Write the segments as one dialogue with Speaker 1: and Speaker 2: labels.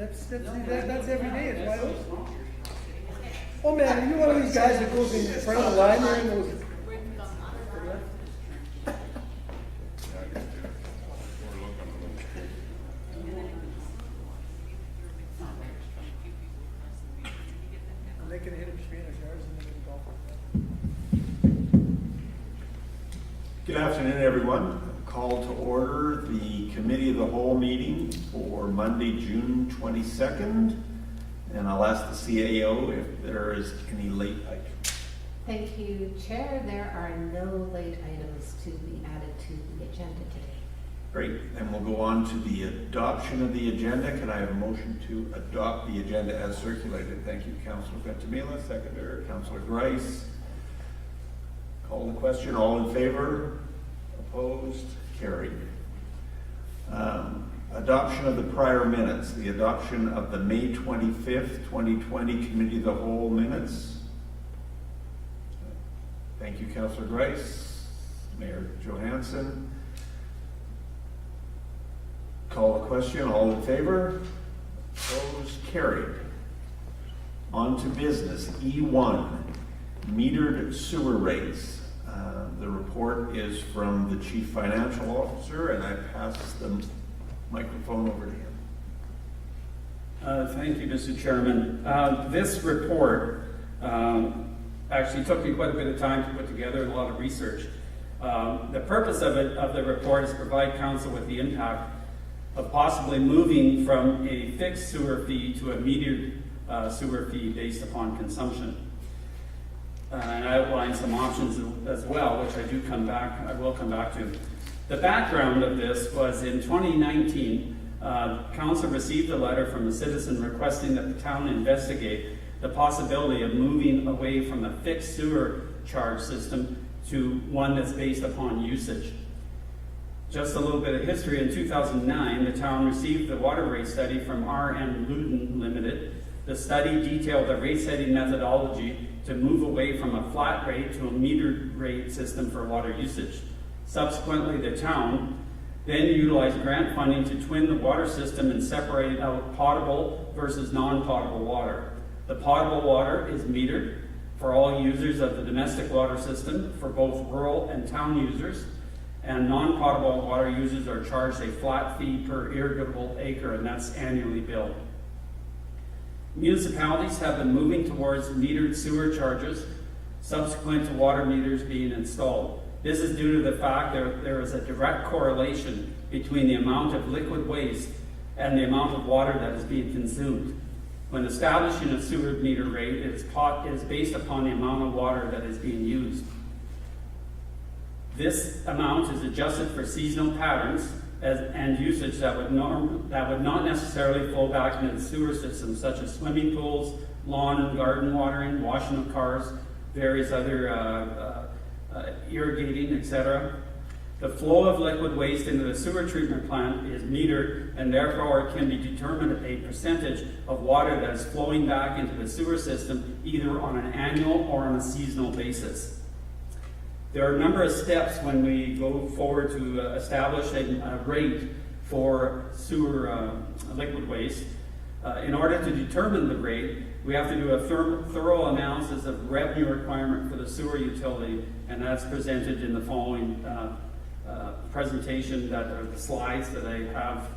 Speaker 1: That's every day, it's wide open. Oh man, you're one of these guys that goes in front of the line there and goes. They can hit him 300 yards and they can golf with that.
Speaker 2: Good afternoon, everyone. Call to order the Committee of the Whole meeting for Monday, June 22nd. And I'll ask the CAO if there is any late items.
Speaker 3: Thank you, Chair. There are no late items to be added to the agenda today.
Speaker 2: Great. Then we'll go on to the adoption of the agenda. Can I have a motion to adopt the agenda as circulated? Thank you, Councillor Ventimiglia. Seconder, Councillor Grice. Call the question. All in favor? Opposed? Carried. Adoption of the prior minutes. The adoption of the May 25th, 2020 Committee of the Whole minutes. Thank you, Councillor Grice. Mayor Johansson. Call the question. All in favor? Opposed? Carried. On to business. E1, metered sewer rates. The report is from the Chief Financial Officer, and I pass the microphone over to him.
Speaker 4: Thank you, Mr. Chairman. This report actually took me quite a bit of time to put together and a lot of research. The purpose of the report is to provide council with the impact of possibly moving from a fixed sewer fee to a metered sewer fee based upon consumption. And I outlined some options as well, which I will come back to. The background of this was in 2019, Council received a letter from a citizen requesting that the town investigate the possibility of moving away from a fixed sewer charge system to one that's based upon usage. Just a little bit of history. In 2009, the town received the water rate study from R.M. Luden Limited. The study detailed the rate setting methodology to move away from a flat rate to a metered rate system for water usage. Subsequently, the town then utilized grant funding to twin the water system and separate out potable versus non-potable water. The potable water is metered for all users of the domestic water system for both rural and town users, and non-potable water users are charged a flat fee per irrigable acre, and that's annually billed. Municipalities have been moving towards metered sewer charges subsequent to water meters being installed. This is due to the fact that there is a direct correlation between the amount of liquid waste and the amount of water that is being consumed. When establishing a sewer meter rate, it is based upon the amount of water that is being used. This amount is adjusted for seasonal patterns and usage that would not necessarily flow back into the sewer system, such as swimming pools, lawn and garden watering, washing of cars, various other irrigating, etc. The flow of liquid waste into the sewer treatment plant is metered, and therefore it can be determined a percentage of water that is flowing back into the sewer system either on an annual or on a seasonal basis. There are a number of steps when we go forward to establish a rate for sewer liquid waste. In order to determine the rate, we have to do a thorough analysis of revenue requirement for the sewer utility, and that's presented in the following presentation, or the slides that I have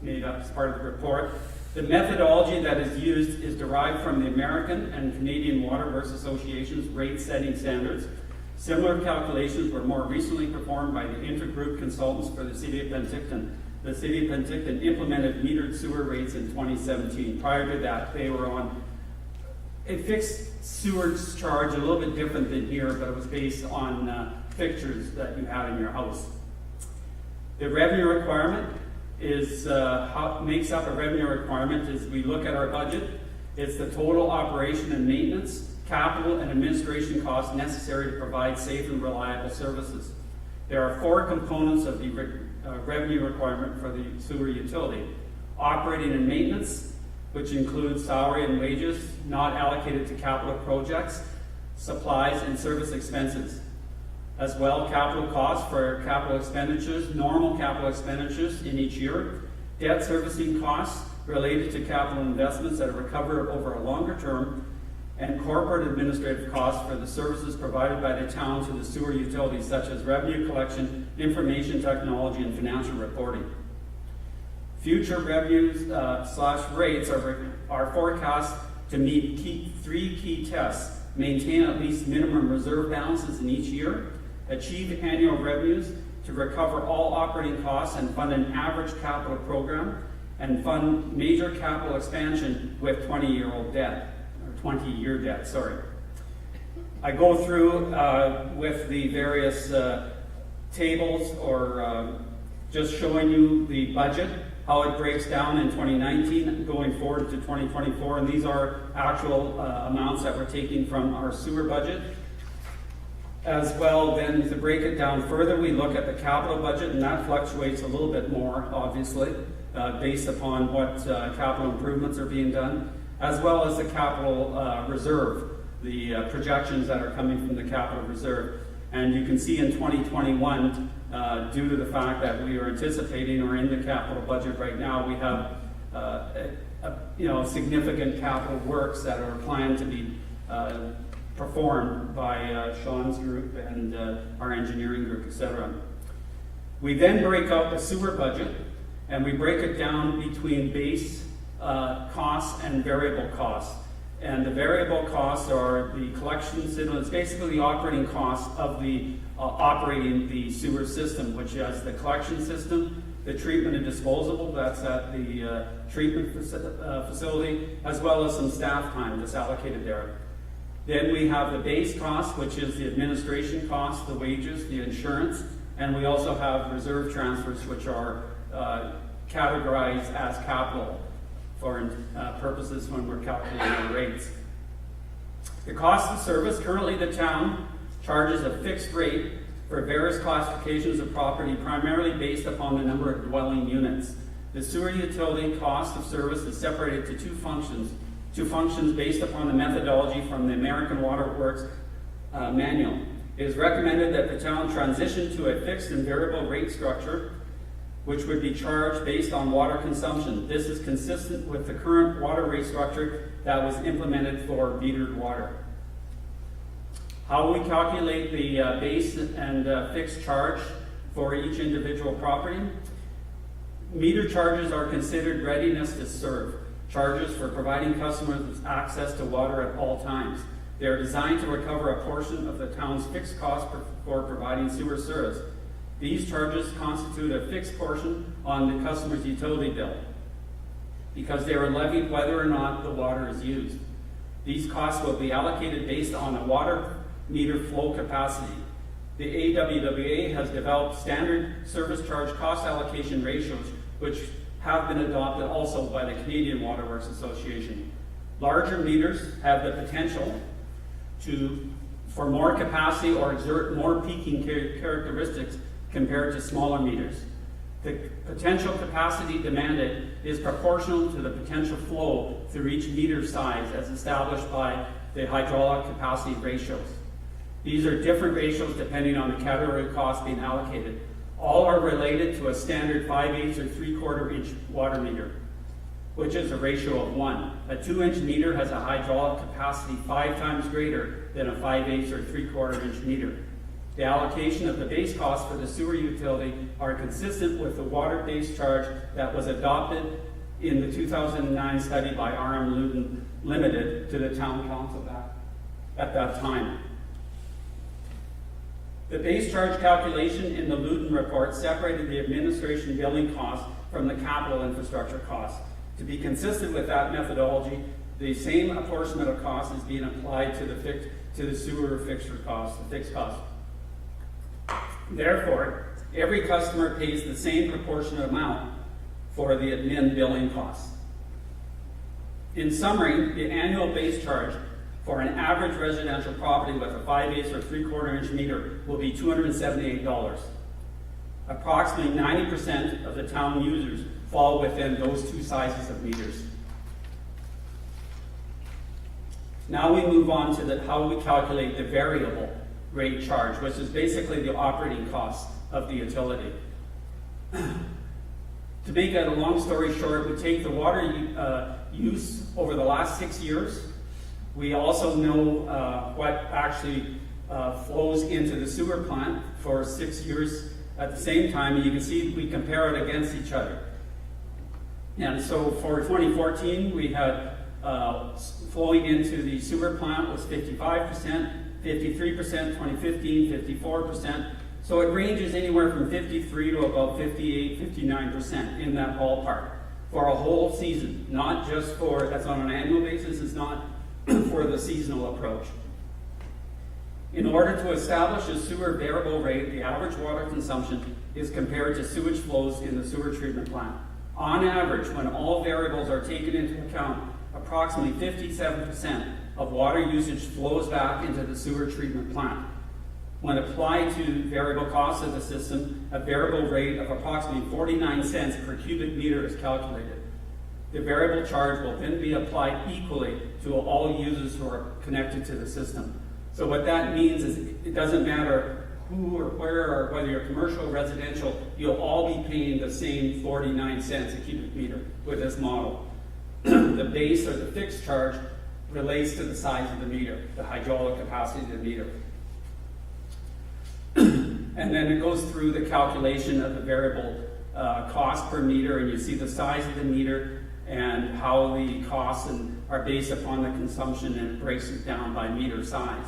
Speaker 4: made up as part of the report. The methodology that is used is derived from the American and Canadian Water Works Association's rate setting standards. Similar calculations were more recently performed by the intergroup consultants for the City of Penticton. The City of Penticton implemented metered sewer rates in 2017. Prior to that, they were on a fixed sewer charge, a little bit different than here, but it was based on fixtures that you had in your house. The revenue requirement is makes up a revenue requirement is we look at our budget. It's the total operation and maintenance, capital and administration costs necessary to provide safe and reliable services. There are four components of the revenue requirement for the sewer utility. Operating and maintenance, which includes salary and wages not allocated to capital projects, supplies and service expenses. As well, capital costs for capital expenditures, normal capital expenditures in each year, debt servicing costs related to capital investments that are recovered over a longer term, and corporate administrative costs for the services provided by the town to the sewer utilities, such as revenue collection, information technology, and financial reporting. Future revenues / rates are forecast to meet three key tests: maintain at least minimum reserve balances in each year, achieve annual revenues to recover all operating costs and fund an average capital program, and fund major capital expansion with 20-year debt. Sorry. I go through with the various tables, or just showing you the budget, how it breaks down in 2019 going forward to 2024, and these are actual amounts that we're taking from our sewer budget. As well, then, to break it down further, we look at the capital budget, and that fluctuates a little bit more, obviously, based upon what capital improvements are being done, as well as the capital reserve, the projections that are coming from the capital reserve. And you can see in 2021, due to the fact that we are anticipating, or in the capital budget right now, we have significant capital works that are planned to be performed by Sean's group and our engineering group, etc. We then break out the sewer budget, and we break it down between base costs and variable costs. And the variable costs are the collection system. It's basically the operating costs of the operating the sewer system, which has the collection system, the treatment and disposal, that's at the treatment facility, as well as some staff time that's allocated there. Then we have the base cost, which is the administration costs, the wages, the insurance, and we also have reserve transfers, which are categorized as capital for purposes when we're calculating our rates. The cost of service: currently the town charges a fixed rate for various classifications of property, primarily based upon the number of dwelling units. The sewer utility cost of service is separated to two functions based upon the methodology from the American Water Works manual. It is recommended that the town transition to a fixed and variable rate structure, which would be charged based on water consumption. This is consistent with the current water rate structure that was implemented for metered water. How we calculate the base and fixed charge for each individual property: meter charges are considered readiness to serve charges for providing customers with access to water at all times. They are designed to recover a portion of the town's fixed cost for providing sewer service. These charges constitute a fixed portion on the customer's utility bill because they are levied whether or not the water is used. These costs will be allocated based on a water meter flow capacity. The AWWA has developed standard service charge cost allocation ratios, which have been adopted also by the Canadian Water Works Association. Larger meters have the potential for more capacity or exert more peaking characteristics compared to smaller meters. The potential capacity demanded is proportional to the potential flow through each meter size as established by the hydraulic capacity ratios. These are different ratios depending on the category of cost being allocated. All are related to a standard 5/8 or 3/4 inch water meter, which is a ratio of 1. A 2-inch meter has a hydraulic capacity 5 times greater than a 5/8 or 3/4 inch meter. The allocation of the base costs for the sewer utility are consistent with the water base charge that was adopted in the 2009 study by R.M. Luden Limited to the town council at that time. The base charge calculation in the Luden report separated the administration billing costs from the capital infrastructure costs. To be consistent with that methodology, the same apportionment of costs is being applied to the sewer fixture costs, the fixed costs. Therefore, every customer pays the same proportionate amount for the admin billing costs. In summary, the annual base charge for an average residential property with a 5/8 or 3/4 inch meter will be $278. Approximately 90% of the town users fall within those two sizes of meters. Now we move on to how we calculate the variable rate charge, which is basically the operating cost of the utility. To To make a long story short, we take the water use over the last 6 years. We also know what actually flows into the sewer plant for 6 years at the same time, and you can see we compare it against each other. And so for 2014, we had flowing into the sewer plant was 55%, 53%, 2015, 54%. So it ranges anywhere from 53 to about 58, 59% in that ballpark for a whole season, not just for, that's on an annual basis, it's not for the seasonal approach. In order to establish a sewer variable rate, the average water consumption is compared to sewage flows in the sewer treatment plant. On average, when all variables are taken into account, approximately 57% of water usage flows back into the sewer treatment plant. When applied to variable costs of the system, a variable rate of approximately 49 cents per cubic meter is calculated. The variable charge will then be applied equally to all users who are connected to the system. So what that means is it doesn't matter who or where or whether you're commercial or residential, you'll all be paying the same 49 cents a cubic meter with this model. The base or the fixed charge relates to the size of the meter, the hydraulic capacity of the meter. And then it goes through the calculation of the variable cost per meter, and you see the size of the meter and how the costs are based upon the consumption, and it breaks it down by meter size.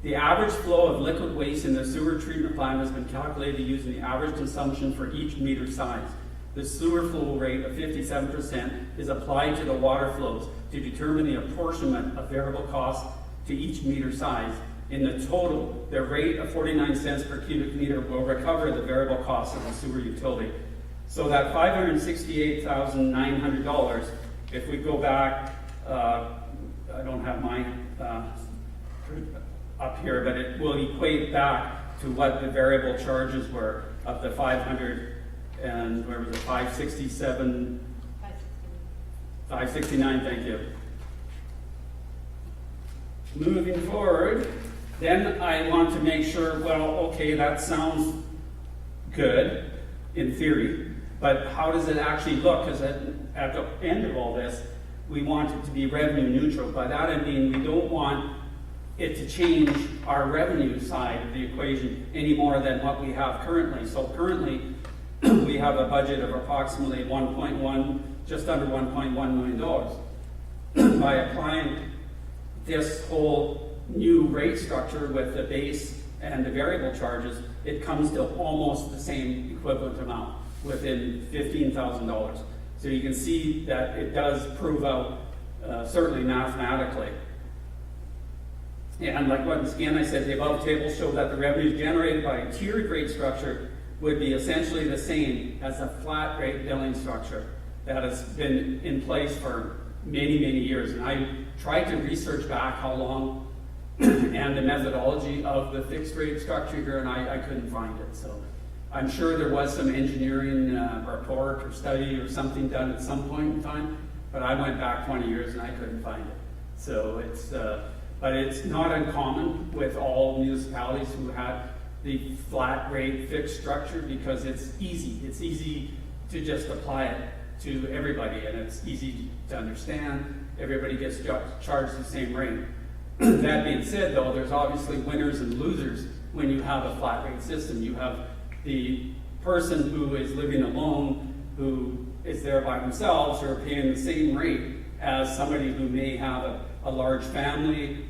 Speaker 4: The average flow of liquid waste in the sewer treatment plant has been calculated using the average consumption for each meter size. The sewer flow rate of 57% is applied to the water flows to determine the apportionment of variable costs to each meter size. In the total, the rate of 49 cents per cubic meter will recover the variable costs of the sewer utility. So that $568,900, if we go back, I don't have mine up here, but it will equate back to what the variable charges were of the 500 and where was it, 567, 569, thank you. Moving forward, then I want to make sure, well, okay, that sounds good in theory, but how does it actually look? Because at the end of all this, we want it to be revenue neutral. By that I mean we don't want it to change our revenue side of the equation any more than what we have currently. So currently, we have a budget of approximately just under $1.1 million. By applying this whole new rate structure with the base and the variable charges, it comes to almost the same equivalent amount, within $15,000. So you can see that it does prove out, certainly mathematically. And like once again I said, the above tables show that the revenues generated by a tiered rate structure would be essentially the same as a flat rate billing structure that has been in place for many, many years. And I tried to research back how long and the methodology of the fixed rate structure here, and I couldn't find it. So I'm sure there was some engineering report or study or something done at some point in time, but I went back 20 years and I couldn't find it. So it's, but it's not uncommon with all municipalities who had the flat rate fixed structure, because it's easy. It's easy to just apply it to everybody, and it's easy to understand. Everybody gets charged the same rate. That being said, though, there's obviously winners and losers when you have a flat rate system. You have the person who is living alone, who is there by themselves, who are paying the same rate as somebody who may have a large family,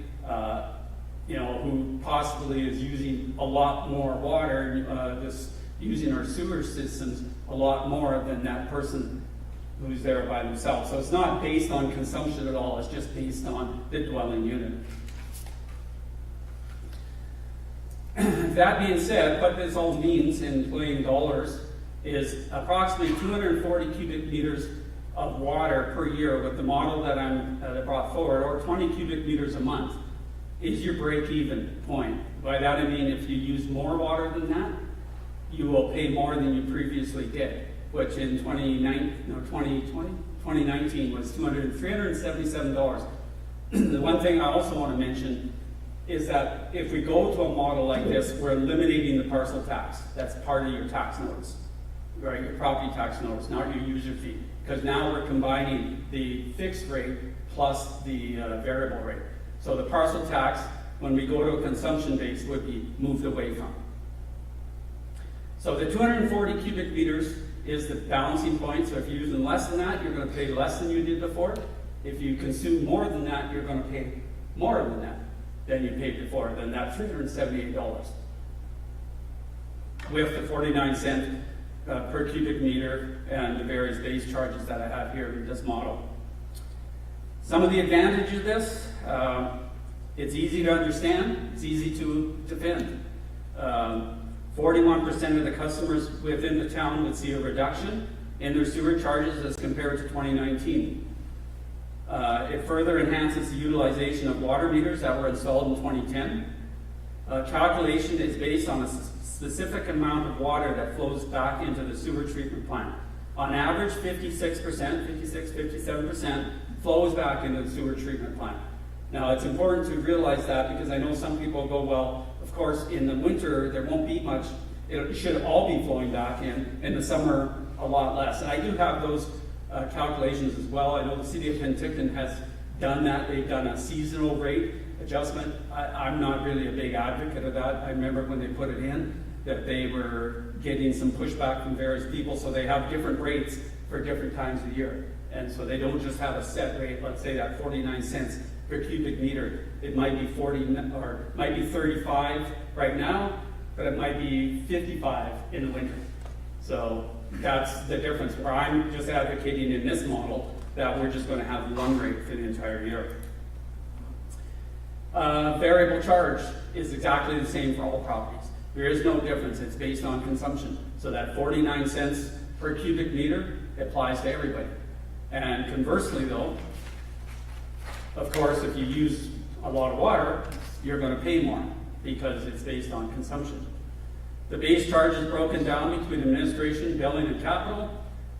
Speaker 4: who possibly is using a lot more water, using our sewer systems a lot more than that person who's there by themselves. So it's not based on consumption at all, it's just based on the dwelling unit. That being said, what this all means in plain dollars is approximately 240 cubic meters of water per year with the model that I brought forward, or 20 cubic meters a month, is your break-even point. By that I mean if you use more water than that, you will pay more than you previously did, which in 2019 was $377. The one thing I also want to mention is that if we go to a model like this, we're eliminating the parcel tax. That's part of your tax notice. right, your property tax notice, not your user fee. Because now we're combining the fixed rate plus the variable rate. So the parcel tax, when we go to a consumption base, would be moved away from. So the 240 cubic meters is the balancing point. So if you're using less than that, you're going to pay less than you did before. If you consume more than that, you're going to pay more than you paid before, than that $378. With the 49-cent per cubic meter and the various base charges that I have here in this model. Some of the advantages of this, it's easy to understand, it's easy to defend. 41% of the customers within the town would see a reduction in their sewer charges as compared to 2019. It further enhances the utilization of water meters that were installed in 2010. Calculation is based on a specific amount of water that flows back into the sewer treatment plant. On average, 57% flows back into the sewer treatment plant. Now, it's important to realize that because I know some people go, well, of course, in the winter, there won't be much. It should all be flowing back in the summer, a lot less. And I do have those calculations as well. I know the city of Penticton has done that. They've done a seasonal rate adjustment. I'm not really a big advocate of that. I remember when they put it in that they were getting some pushback from various people, so they have different rates for different times of year. And so they don't just have a set rate, let's say that 49 cents per cubic meter. It might be 40 or might be 35 right now, but it might be 55 in the winter. So that's the difference, where I'm just advocating in this model that we're just going to have one rate for the entire year. Variable charge is exactly the same for all properties. There is no difference. It's based on consumption. So that 49 cents per cubic meter applies to everybody. And conversely though, of course, if you use a lot of water, you're going to pay more because it's based on consumption. The base charge is broken down between administration, billing, and capital.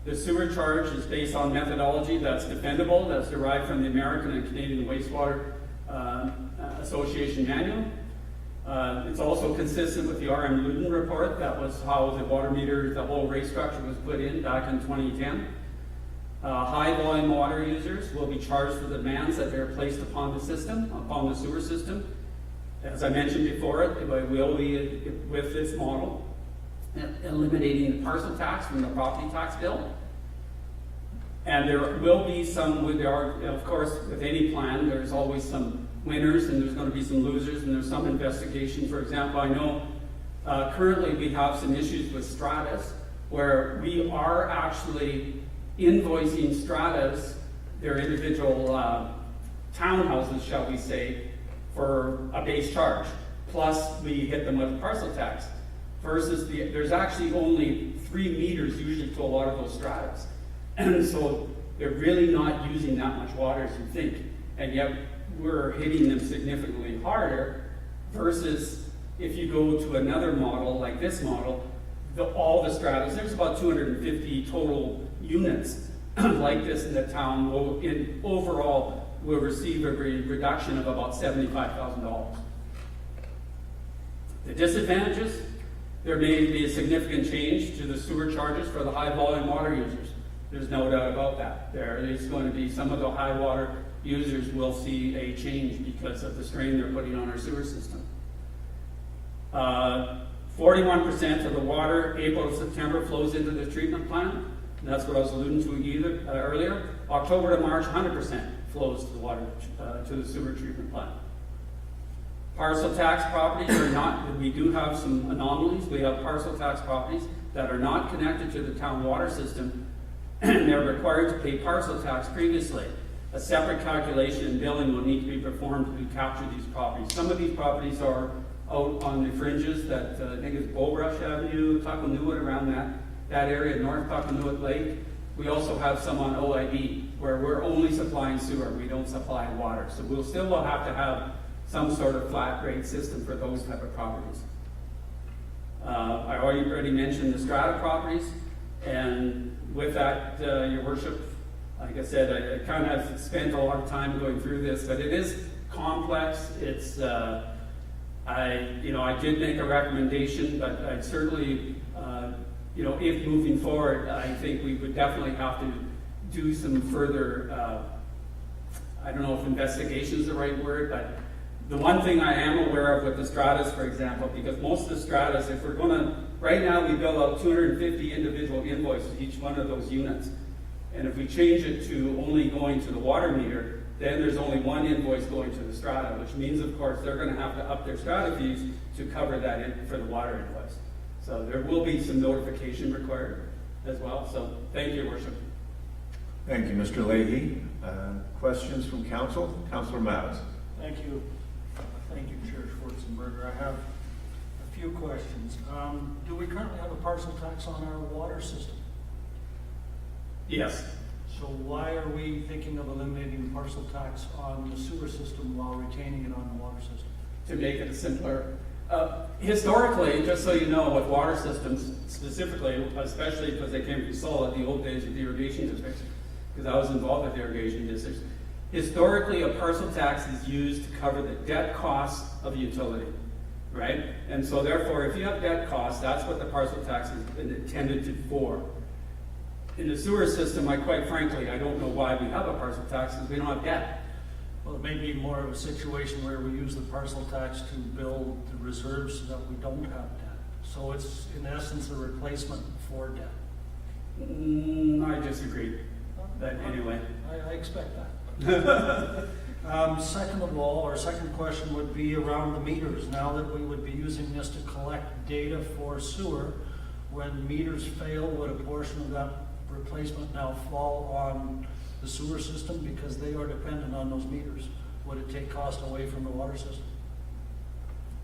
Speaker 4: The sewer charge is based on methodology that's defendable, that's derived from the American and Canadian Wastewater Association manual. It's also consistent with the R.M. Luden report. That was how the water meter, the whole rate structure was put in back in 2010. High volume water users will be charged for the demands that they're placed upon the system, upon the sewer system. As I mentioned before, it will be, with this model, eliminating the parcel tax from the property tax bill. And there will be some, there are, of course, with any plan, there's always some winners and there's going to be some losers, and there's some investigation. For example, I know currently we have some issues with Stratas where we are actually invoicing Stratas, their individual townhouses, shall we say, for a base charge. Plus, we hit them with a parcel tax. Versus there's actually only 3 meters usually to a lot of those stratas. And so they're really not using that much water as you think. And yet we're hitting them significantly harder versus if you go to another model like this model, all the stratas, there's about 250 total units like this in the town overall will receive a reduction of about $75,000. The disadvantages, there may be a significant change to the sewer charges for the high volume water users. There's no doubt about that. There is going to be some of the high water users will see a change because of the strain they're putting on our sewer system. 41% of the water April to September flows into the treatment plant. And that's what I was alluding to earlier. October to March, 100% flows to the water to the sewer treatment plant. Parcel tax properties are not, we do have some anomalies. We have parcel tax properties that are not connected to the town water system, and they're required to pay parcel tax previously. A separate calculation and billing will need to be performed to capture these properties. Some of these properties are out on the fringes that I think is Bulrush Avenue, Tuckanuit, around that area, North Tuckanuit Lake. We also have some on OIB where we're only supplying sewer, we don't supply water. So we'll still have to have some sort of flat rate system for those type of properties. I already mentioned the strata properties, and with that, Your Worship, like I said, I kind of spent a lot of time going through this, but it is complex. It's I did make a recommendation, but I'd certainly you know, if moving forward, I think we would definitely have to do some further, I don't know if investigation is the right word, but the one thing I am aware of with the stratas, for example, because most of the stratas, if we're gonna, right now we bill out 250 individual invoices, each one of those units. And if we change it to only going to the water meter, then there's only one invoice going to the strata, which means, of course, they're gonna have to up their strata fees to cover that in for the water invoice. So there will be some notification required as well. So thank you, Your Worship.
Speaker 2: Thank you, Mr. Leahy. Questions from council? Councillor Mattis.
Speaker 5: Thank you. Thank you, Chair Schwartzenberger. I have a few questions. Do we currently have a parcel tax on our water system?
Speaker 4: Yes.
Speaker 5: So why are we thinking of eliminating parcel tax on the sewer system while retaining it on the water system?
Speaker 4: To make it simpler. Historically, just so you know, with water systems specifically, especially because they came from solid, the old days of the irrigation districts, because I was involved with irrigation districts, historically a parcel tax is used to cover the debt costs of a utility, right? And so therefore, if you have debt costs, that's what the parcel tax is intended to for. In the sewer system, quite frankly, I don't know why we have a parcel tax, because we don't have debt.
Speaker 5: Well, it may be more of a situation where we use the parcel tax to build the reserves so that we don't have debt. So it's in essence a replacement for debt.
Speaker 4: I disagree. But anyway.
Speaker 5: I expect that. Second of all, our second question would be around the meters. Now that we would be using this to collect data for sewer, when meters fail, would a portion of that replacement now fall on the sewer system because they are dependent on those meters? Would it take cost away from the water system?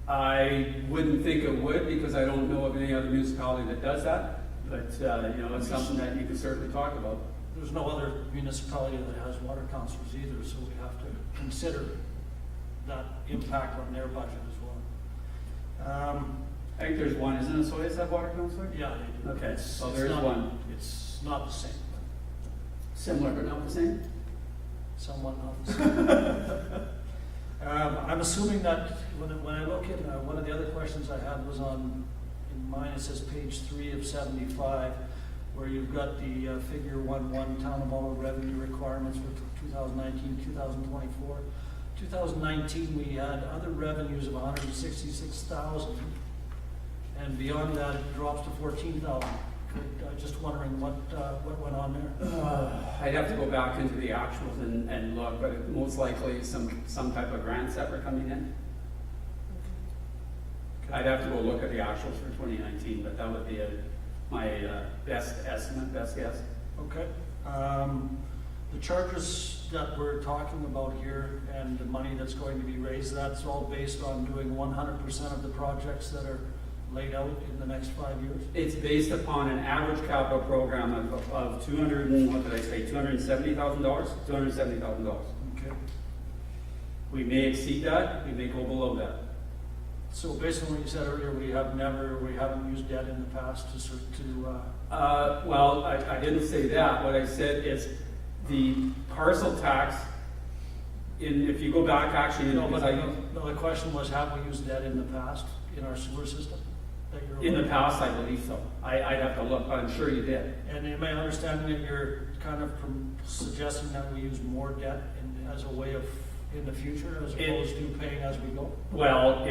Speaker 4: I wouldn't think it would, because I don't know of any other municipality that does that. But, you know, it's something that you can certainly talk about.
Speaker 5: There's no other municipality that has water councillors either, so we have to consider that impact on their budget as well.
Speaker 4: I think there's one, isn't it? So is that water councillor?
Speaker 5: Yeah, they do.
Speaker 4: Okay, so
Speaker 5: It's
Speaker 4: there's
Speaker 5: not-
Speaker 4: one.
Speaker 5: It's not the same,
Speaker 4: Similar but not the same?
Speaker 5: somewhat not the same. I'm assuming that when I look at, one of the other questions I had was on, in mine it says page 3 of 75, where you've got the figure 1.1 town of all revenue requirements for 2019, 2024. 2019, we had other revenues of 166,000, and beyond that it drops to 14,000. Just wondering what went on there.
Speaker 4: I'd have to go back into the actuals and look, but it most likely some type of grants that were coming in. I'd have to go look at the actuals for 2019, but that would be my best estimate, best guess.
Speaker 5: Okay. The charges that we're talking about here and the money that's going to be raised, that's all based on doing 100% of the projects that are laid out in the next 5 years?
Speaker 4: It's based upon an average capital program of $270,000? $270,000.
Speaker 5: Okay.
Speaker 4: We may exceed that, we may go below that.
Speaker 5: So based on what you said earlier, we haven't used debt in the past
Speaker 4: Well, I didn't say that. What I said is the parcel tax, if you go back actually,
Speaker 5: No, the question was, have we used debt in the past in our sewer system? That you're
Speaker 4: in the
Speaker 5: aware of?
Speaker 4: past, I believe so. I'd have to look, but I'm sure you did.
Speaker 5: And am I understanding that you're kind of suggesting that we use more debt as a way of, in the future, as opposed to paying as we go?
Speaker 4: Well,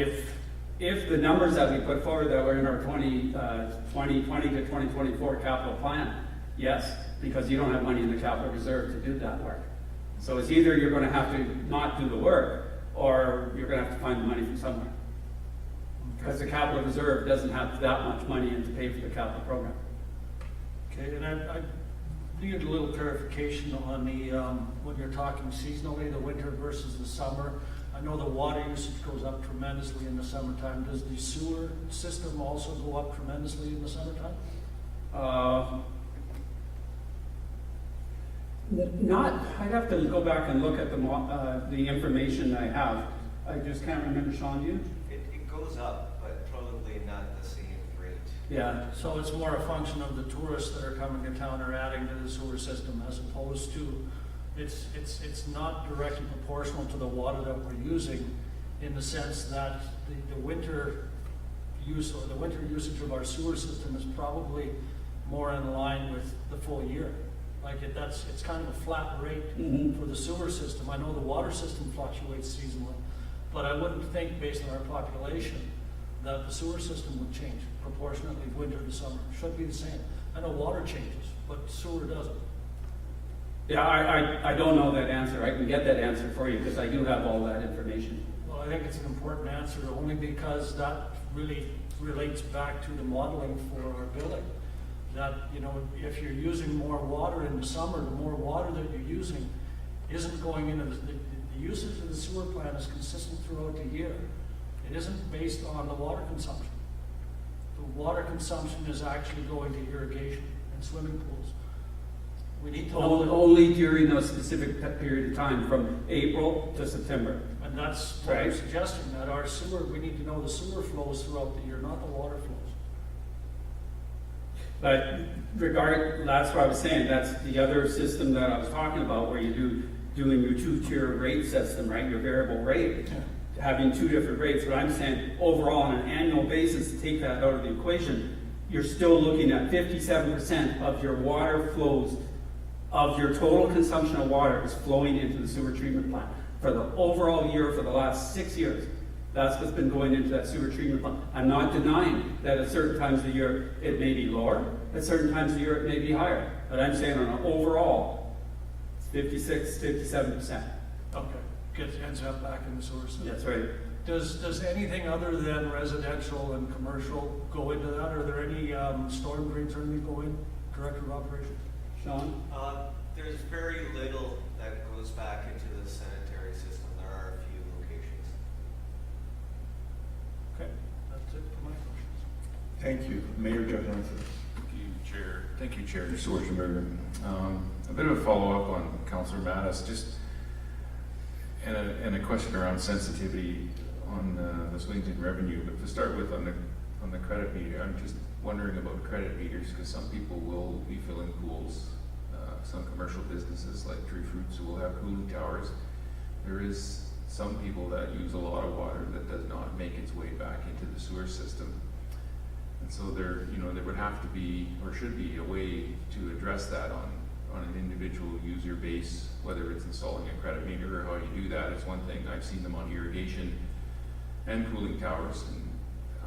Speaker 4: if the numbers that we put forward that were in our 2020 to 2024 capital plan, yes, because you don't have money in the capital reserve to do that work. So it's either you're going to have to not do the work, or you're going to have to find the money from somewhere. Because the capital reserve doesn't have that much money in to pay for the capital program.
Speaker 5: Okay, and I needed a little clarification on the, when you're talking seasonally, the winter versus the summer. I know the water usage goes up tremendously in the summertime. Does the sewer system also go up tremendously in the summertime?
Speaker 4: I'd have to go back and look at the information I have. I just can't remember, Sean, do you?
Speaker 6: It goes up, but probably not the same rate.
Speaker 4: Yeah.
Speaker 5: So it's more a function of the tourists that are coming to town or adding to the sewer system, as opposed to, it's not directly proportional to the water that we're using, in the sense that the winter use or the winter usage of our sewer system is probably more in line with the full year. Like it's kind of a flat rate
Speaker 4: Mhm.
Speaker 5: for the sewer system. I know the water system fluctuates seasonally, but I wouldn't think based on our population that the sewer system would change proportionately winter to summer. Should be the same. I know water changes, but sewer doesn't.
Speaker 4: Yeah, I don't know that answer. I can get that answer for you because I do have all that information.
Speaker 5: Well, I think it's an important answer only because that really relates back to the modeling for our billing. That, you know, if you're using more water in the summer, the more water that you're using isn't going into the usage of the sewer plant is consistent throughout the year. It isn't based on the water consumption. The water consumption is actually going to irrigation and swimming pools. We need to know that.
Speaker 4: Only during those specific period of time, from April to September.
Speaker 5: And that's what I'm
Speaker 4: Right.
Speaker 5: suggesting, that our sewer, we need to know the sewer flows throughout the year, not the water flows.
Speaker 4: But that's what I was saying, that's the other system that I was talking about, where you doing your two-tier rate system, right, your variable rate, having two different rates. But I'm saying, overall, on an annual basis, to take that out of the equation, you're still looking at 57% of your water flows, of your total consumption of water is flowing into the sewer treatment plant. For the overall year, for the last 6 years, that's what's been going into that sewer treatment plant. I'm not denying that at certain times of the year it may be lower, at certain times of the year it may be higher. But I'm saying on an overall, it's 56, 57%.
Speaker 5: Okay, ends up back in the sewer system.
Speaker 4: That's right.
Speaker 5: Does anything other than residential and commercial go into that? Are there any storm drains or anything go in, Director of Operations?
Speaker 4: Sean?
Speaker 6: There's very little that goes back into the sanitary system. There are a few locations.
Speaker 5: Okay, that's it for my questions.
Speaker 2: Thank you. Mayor Johansson.
Speaker 7: Thank you, Chair Schwartzenberger. A bit of a follow-up on Councillor Mattis, just and a question around sensitivity on the swings in revenue. But to start with, on the credit meter, I'm just wondering about credit meters because some people will be filling pools. Some commercial businesses like Tree Fruits will have cooling towers. There is some people that use a lot of water that does not make its way back into the sewer system. And so there would have to be, or should be, a way to address that on an individual user base, whether it's installing a credit meter or how you do that. It's one thing. I've seen them on irrigation and cooling towers, and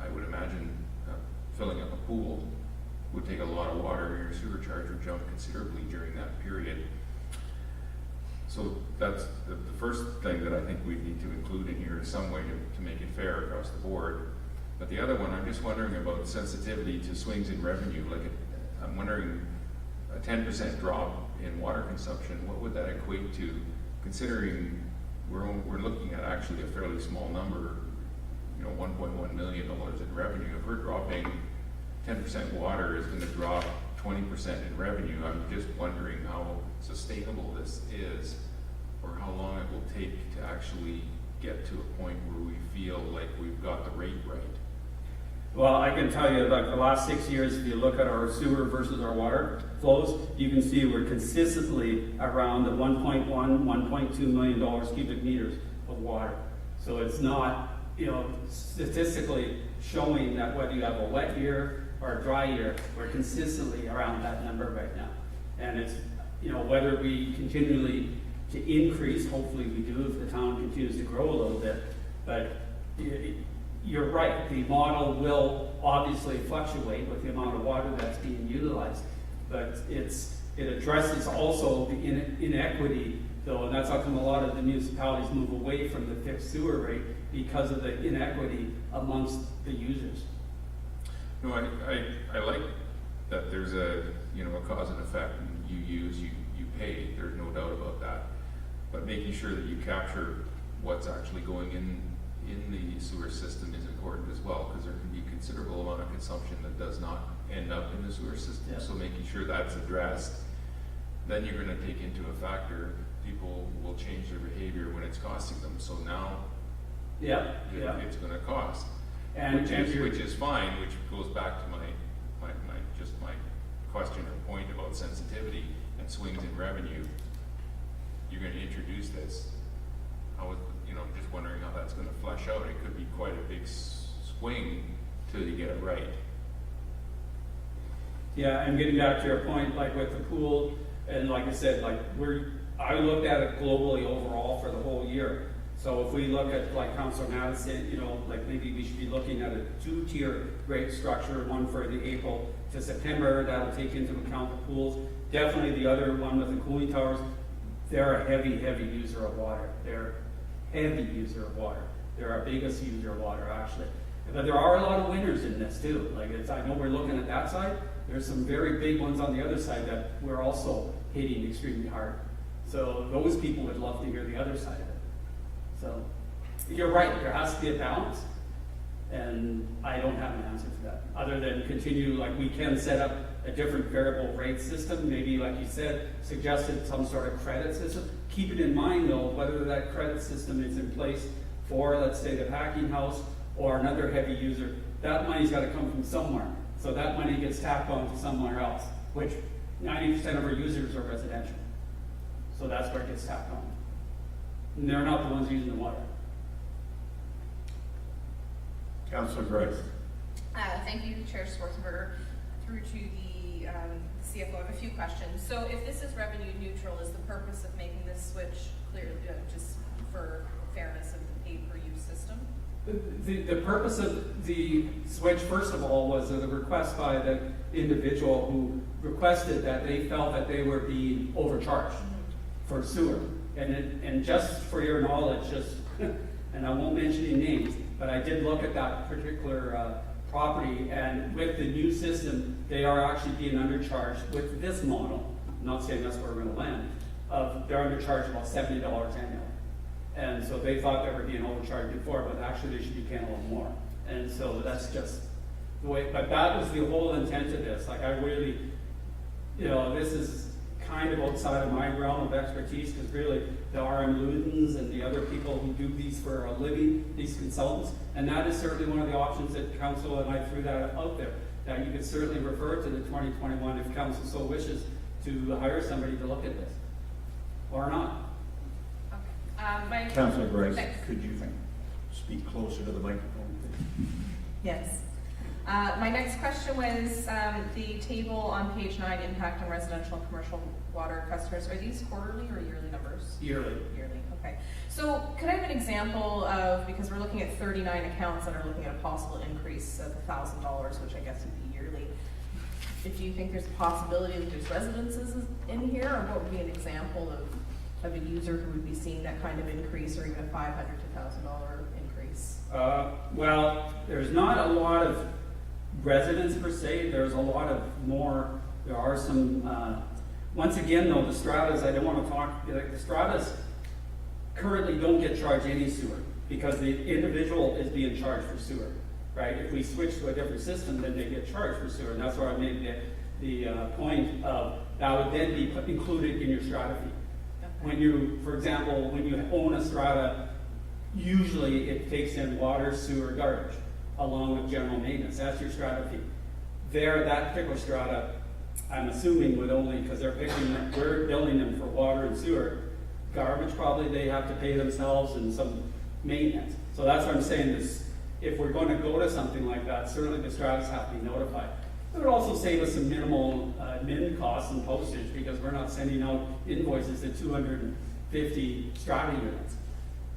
Speaker 7: I would imagine filling up a pool would take a lot of water. Your sewer charge would jump considerably during that period. So that's the first thing that I think we need to include in here is some way to make it fair across the board. But the other one, I'm just wondering about sensitivity to swings in revenue. I'm wondering a 10% drop in water consumption, what would that equate to, considering we're looking at actually a fairly small number, $1.1 million in revenue. If we're dropping 10% water is going to drop 20% in revenue. I'm just wondering how sustainable this is, or how long it will take to actually get to a point where we feel like we've got the rate right.
Speaker 4: Well, I can tell you, like the last 6 years, if you look at our sewer versus our water flows, you can see we're consistently around the 1.1, $1.2 million cubic meters of water. So it's not, statistically showing that whether you have a wet year or a dry year, we're consistently around that number right now. And it's, whether we continually to increase, hopefully we do if the town continues to grow a little bit, but you're right, the model will obviously fluctuate with the amount of water that's being utilized, but it addresses also the inequity though, and that's how come a lot of the municipalities move away from the fixed sewer rate because of the inequity amongst the users.
Speaker 7: No, I like that there's a cause and effect, and you use, you pay, there's no doubt about that. But making sure that you capture what's actually going in the sewer system is important as well, because there can be considerable amount of consumption that does not end up in the sewer system.
Speaker 4: Yeah.
Speaker 7: So making sure that's addressed, then you're going to take into a factor, people will change their behavior when it's costing them. So now it's going to cost.
Speaker 4: And
Speaker 7: which is fine, which goes back to my question or point about sensitivity and swings in revenue. You're going to introduce this. I'm just wondering how that's going to flesh out. It could be quite a big swing till you get it right.
Speaker 4: Yeah, and getting back to your point, like with the pool, and like I said, like I looked at it globally overall for the whole year. So if we look at, like Councillor Madison, you know, like maybe we should be looking at a 2-tier rate structure, one for the April to September, that'll take into account the pools. Definitely the other one with the cooling towers, they're a heavy, heavy user of water. They're heavy user of water. They're our biggest user of water, actually. But there are a lot of winners in this too. Like I know we're looking at that side. There's some very big ones on the other side that we're also hitting extremely hard. So those people would love to hear the other side of it. So you're right, there has to be a balance. And I don't have an answer to that, other than continue, like we can set up a different variable rate system, maybe like you said, suggested some sort of credit system. Keep it in mind though, whether that credit system is in place for, let's say, the packing house or another heavy user, that money's got to come from somewhere. So that money gets tapped on to somewhere else, which 90% of our users are residential. So that's where it gets tapped on. And they're not the ones using the water.
Speaker 2: Councillor Grace.
Speaker 8: Thank you, Chair Schwartzenberger. Through to the CFO, I have a few questions. So if this is revenue neutral, is the purpose of making this switch clear, just for fairness of the pay-per-use system?
Speaker 4: The purpose of the switch, first of all, was a request by the individual who requested that they felt that they were being overcharged for sewer. And just for your knowledge, and I won't mention any names, but I did look at that particular property, and with the new system, they are actually being undercharged with this model. I'm not saying that's where we're going to land. They're undercharged about $70 annually. And so they thought they were being overcharged before, but actually they should be paying a little more. And so that's just the way, but that was the whole intent of this. Like I really, you know, this is kind of outside of my realm of expertise, because really the RM Ludens and the other people who do these for a living, these consultants, and that is certainly one of the options that council, and I threw that out there, that you could certainly refer to the 2021 if council so wishes to hire somebody to look at this, or not.
Speaker 2: Councillor Grace, could you speak closer to the microphone, please?
Speaker 8: Yes. My next question was the table on page 9, impact on residential and commercial water customers. Are these quarterly or yearly numbers?
Speaker 4: Yearly.
Speaker 8: Yearly, okay. So could I have an example of, because we're looking at 39 accounts that are looking at a possible increase of $1,000, which I guess would be yearly. If you think there's a possibility that there's residences in here, or what would be an example of a user who would be seeing that kind of increase, or even a $500 to $1,000 increase?
Speaker 4: Well, there's not a lot of residents per se. There's a lot of more. There are some. Once again, though, the stratas. I don't want to talk. Like the stratas currently don't get charged any sewer because the individual is being charged for sewer, right? If we switch to a different system, then they get charged for sewer, and that's where I made the point of that would then be included in your strata fee. When you, for example, when you own a strata, usually it takes in water, sewer, garbage, along with general maintenance. That's your strata fee. There, that particular strata, I'm assuming would only, because we're billing them for water and sewer. Garbage, probably they have to pay themselves and some maintenance. So that's what I'm saying is, if we're going to go to something like that, certainly the stratas have to be notified. It would also save us some minimal admin costs and postage, because we're not sending out invoices to 250 strata units.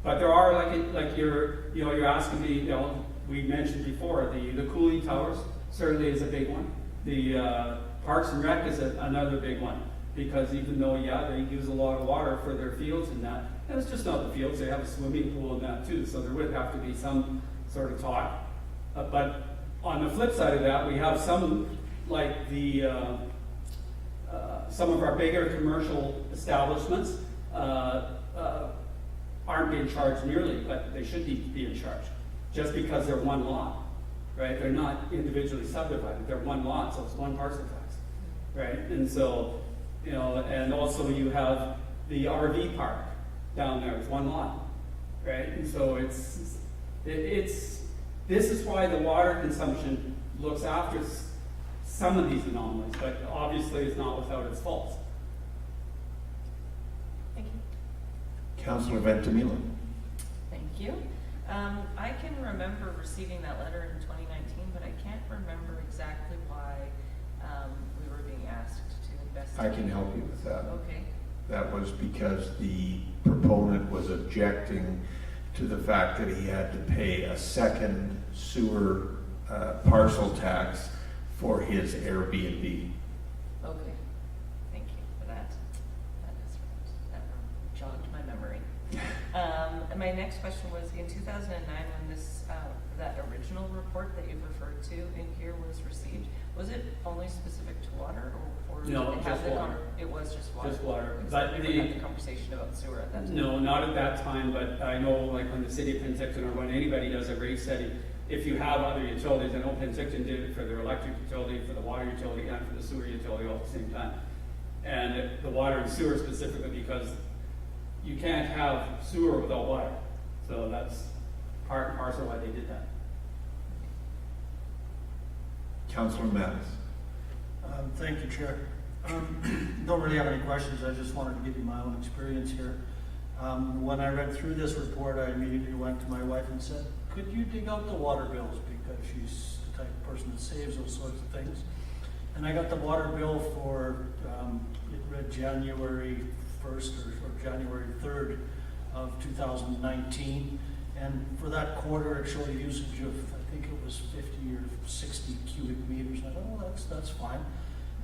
Speaker 4: But there are, like you're asking me, you know, we mentioned before, the cooling towers certainly is a big one. The Parks and Rec is another big one, because even though, yeah, they use a lot of water for their fields and that, and it's just not the fields, they have a swimming pool and that too, so there would have to be some sort of talk. But on the flip side of that, we have some, like some of our bigger commercial establishments aren't being charged nearly, but they should be being charged, just because they're one lot, right? They're not individually subdivided, they're one lot, so it's one parcel tax, right? And so, you know, and also you have the RV park down there, it's one lot, right? And so this is why the water consumption looks after some of these anomalies, but obviously it's not without its faults.
Speaker 8: Thank you.
Speaker 2: Councillor Ventimiglia.
Speaker 9: Thank you. I can remember receiving that letter in 2019, but I can't remember exactly why best?
Speaker 2: I can help you with that.
Speaker 9: Okay.
Speaker 2: That was because the proponent was objecting to the fact that he had to pay a second sewer parcel tax for his Airbnb.
Speaker 9: Okay, thank you for that. That jogged my memory. And my next question was, in 2009, when this, that original report that you've referred to in here was received, was it only specific to water, or
Speaker 4: No,
Speaker 9: did it have
Speaker 4: just
Speaker 9: the
Speaker 4: water.
Speaker 9: It was just water?
Speaker 4: Just water.
Speaker 9: Because
Speaker 4: But
Speaker 9: we never had the conversation about sewer at that time.
Speaker 4: No, not at that time, but I know like when the city of Penticton or when anybody does a rate setting, if you have other utilities, I know Penticton did it for their electric utility, for the water utility, and for the sewer utility all at the same time. And the water and sewer specifically because you can't have sewer without water. So that's part and parcel why they did that.
Speaker 2: Councillor Mattis.
Speaker 5: Thank you, Chair. Don't really have any questions. I just wanted to give you my own experience here. When I read through this report, I immediately went to my wife and said, could you dig out the water bills? Because she's the type of person that saves those sorts of things. And I got the water bill for, it read January 1st or January 3rd of 2019. And for that quarter, it showed a usage of, I think it was 50 or 60 cubic meters. I thought, oh, that's fine.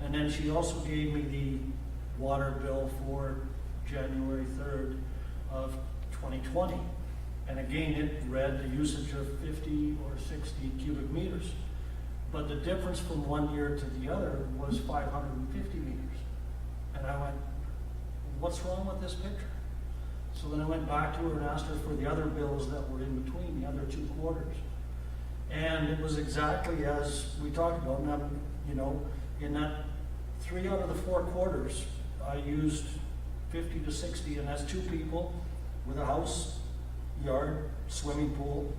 Speaker 5: And then she also gave me the water bill for January 3rd of 2020. And again, it read the usage of 50 or 60 cubic meters. But the difference from one year to the other was 550 meters. And I went, what's wrong with this picture? So then I went back to her and asked her for the other bills that were in between, the other two quarters. And it was exactly as we talked about. Now, you know, in that 3 out of the 4 quarters, I used 50 to 60, and that's 2 people with a house, yard, swimming pool,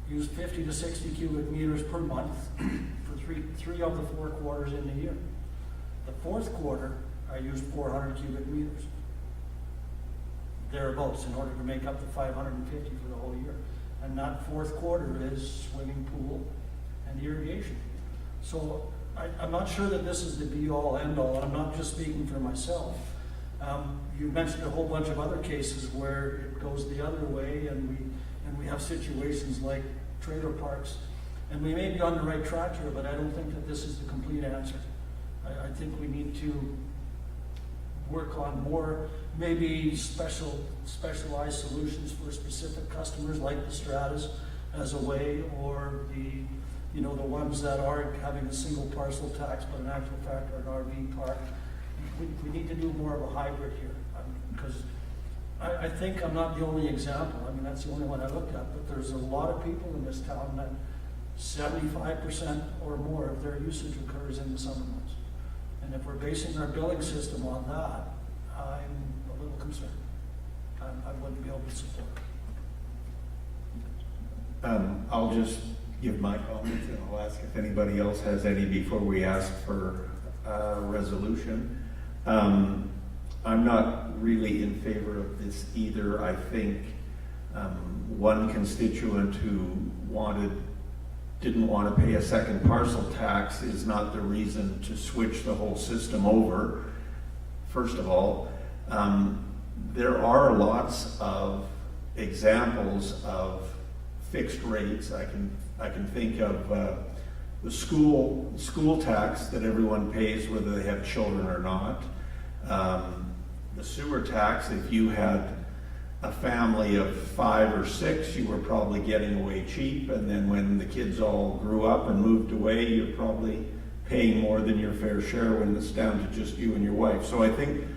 Speaker 5: used 50 to 60 cubic meters per month for three of the 4 quarters in the year. The 4th quarter, I used 400 cubic meters, thereabouts, in order to make up the 550 for the whole year. And that 4th quarter is swimming pool and irrigation. So I'm not sure that this is the be-all, end-all, and I'm not just speaking for myself. You mentioned a whole bunch of other cases where it goes the other way, and we have situations like trailer parks, and we may be on the right track here, but I don't think that this is the complete answer. I think we need to work on more, maybe specialized solutions for specific customers like the Stratas as a way, or the ones that aren't having a single parcel tax, but in actual fact are an RV park. We need to do more of a hybrid here, because I think I'm not the only example. I mean, that's the only one I looked at, but there's a lot of people in this town that 75% or more of their usage occurs in the summer months. And if we're basing our billing system on that, I'm a little concerned. I wouldn't be able to support it.
Speaker 2: I'll just give my comments and I'll ask if anybody else has any before we ask for a resolution. I'm not really in favor of this either. I think one constituent who didn't want to pay a second parcel tax is not the reason to switch the whole system over. First of all, there are lots of examples of fixed rates. I can think of the school tax that everyone pays whether they have children or not. The sewer tax, if you had a family of 5 or 6, you were probably getting away cheap, and then when the kids all grew up and moved away, you're probably paying more than your fair share when it's down to just you and your wife. So I think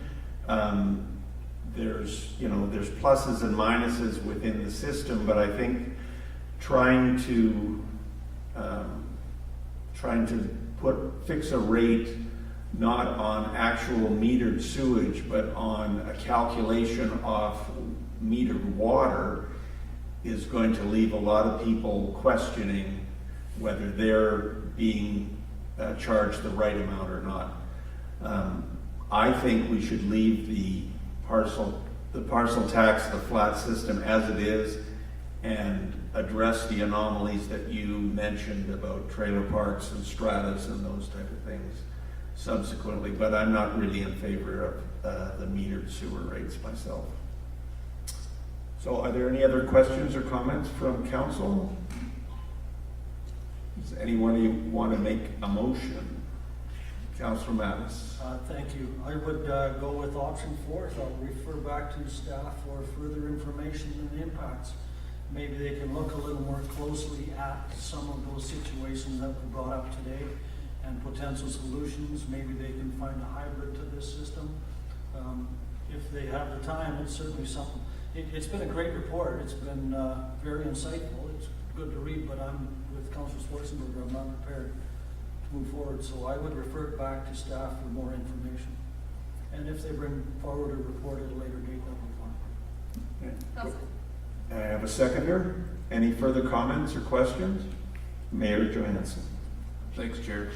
Speaker 2: there's pluses and minuses within the system, but I think trying to fix a rate not on actual metered sewage, but on a calculation of metered water is going to leave a lot of people questioning whether they're being charged the right amount or not. I think we should leave the parcel tax, the flat system as it is, and address the anomalies that you mentioned about trailer parks and stratas and those type of things. subsequently, but I'm not really in favor of the metered sewer rates myself. So are there any other questions or comments from council? Does anyone want to make a motion? Councillor Mattis.
Speaker 5: Thank you. I would go with option 4. So I'll refer back to staff for further information and impacts. Maybe they can look a little more closely at some of those situations that were brought up today and potential solutions. Maybe they can find a hybrid to this system. If they have the time, it's certainly something. It's been a great report. It's been very insightful. It's good to read, but I'm with Councillor Schwartzenberger. I'm not prepared to move forward, so I would refer it back to staff for more information. And if they bring forward a report at a later date, that would be fine.
Speaker 2: Okay. I have a seconder. Any further comments or questions? Mayor Johansson.
Speaker 7: Thanks, Chair.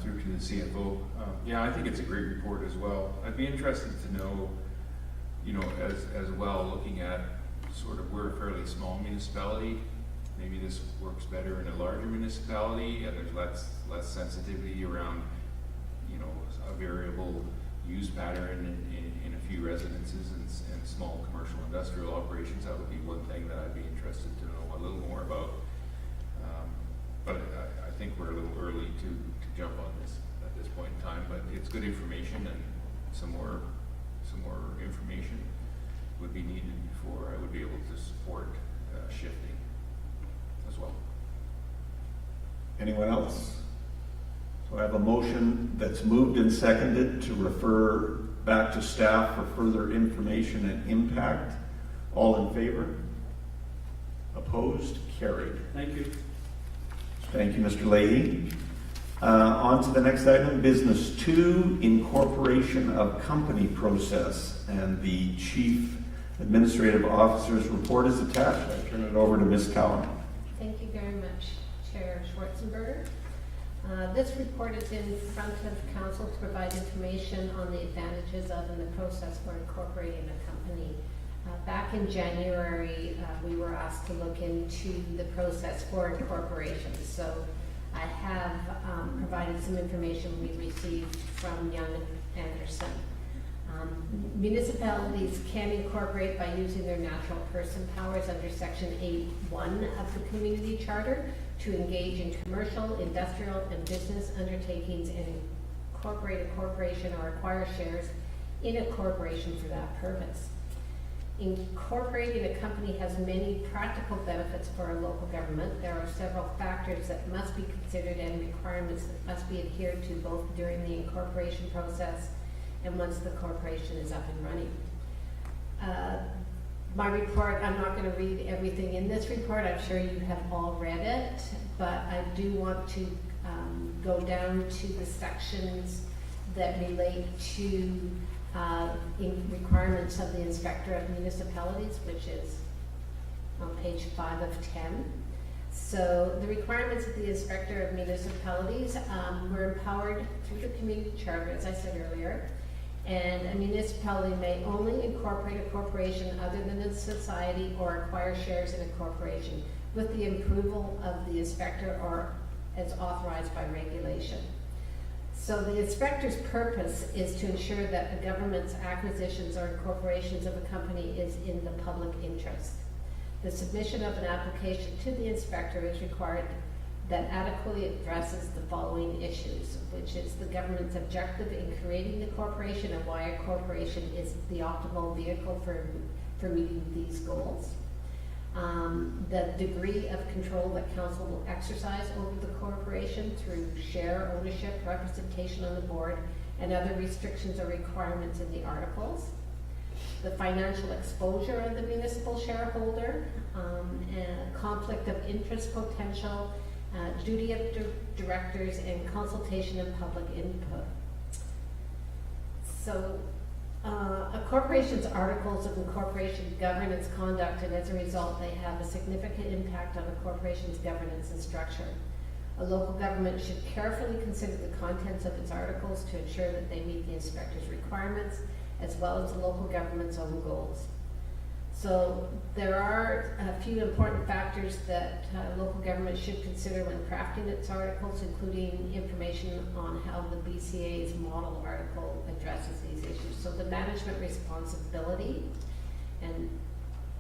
Speaker 7: Through to the CFO. Yeah, I think it's a great report as well. I'd be interested to know, you know, as well, looking at sort of, we're a fairly small municipality. Maybe this works better in a larger municipality, and there's less sensitivity around, you know, a variable use pattern in a few residences and small commercial industrial operations. That would be one thing that I'd be interested to know a little more about. But I think we're a little early to jump on this at this point in time, but it's good information, and some more information would be needed before I would be able to support shifting as well.
Speaker 2: Anyone else? So I have a motion that's moved and seconded to refer back to staff for further information and impact. All in favor? Opposed? Carried.
Speaker 4: Thank you.
Speaker 2: Thank you, Mr. Leahy. On to the next item, business 2, Incorporation of Company Process, and the Chief Administrative Officer's report is attached. I turn it over to Ms. Cowan.
Speaker 3: Thank you very much, Chair Schwartzenberger. This report is in front of Council to provide information on the advantages of and the process for incorporating a company. Back in January, we were asked to look into the process for incorporation. So I have provided some information we received from Young Anderson. Municipalities can incorporate by using their natural person powers under Section 8(1) of the Community Charter to engage in commercial, industrial, and business undertakings and incorporate a corporation or acquire shares in a corporation for that purpose. Incorporating a company has many practical benefits for a local government. There are several factors that must be considered and requirements that must be adhered to both during the incorporation process and once the corporation is up and running. My report, I'm not going to read everything in this report. I'm sure you have all read it, but I do want to go down to the sections that relate to requirements of the Inspector of Municipalities, which is on page 5 of 10. So the requirements of the Inspector of Municipalities were empowered through the Community Charter, as I said earlier, and a municipality may only incorporate a corporation other than a society or acquire shares in a corporation with the approval of the inspector or as authorized by regulation. So the inspector's purpose is to ensure that the government's acquisitions or incorporations of a company is in the public interest. The submission of an application to the inspector is required that adequately addresses the following issues, which is the government's objective in creating the corporation and why a corporation is the optimal vehicle for meeting these goals. The degree of control that council will exercise over the corporation through share ownership, representation on the board, and other restrictions or requirements in the articles. The financial exposure of the municipal shareholder, and conflict of interest potential, duty of directors, and consultation and public input. So a corporation's articles of incorporation govern its conduct, and as a result they have a significant impact on a corporation's governance and structure. A local government should carefully consider the contents of its articles to ensure that they meet the inspector's requirements as well as the local government's own goals. So there are a few important factors that local government should consider when crafting its articles, including information on how the BCA's model article addresses these issues. So the management responsibility, and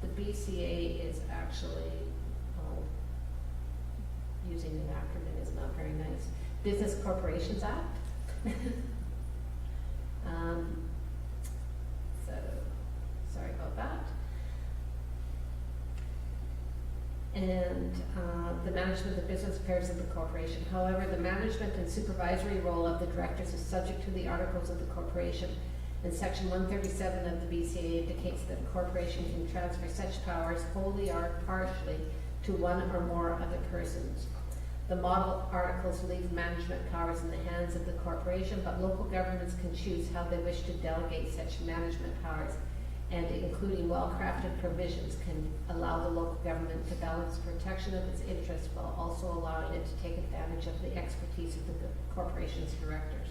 Speaker 3: the BCA is actually, using an acronym is not very nice, Business Corporations Act. So, sorry about that. And the management of business affairs of the corporation. However, the management and supervisory role of the directors is subject to the articles of the corporation. And section 137 of the BCA indicates that a corporation can transfer such powers wholly or partially to one or more other persons. The model articles leave management powers in the hands of the corporation, but local governments can choose how they wish to delegate such management powers, and including well-crafted provisions can allow the local government to balance protection of its interests while also allowing it to take advantage of the expertise of the corporation's directors.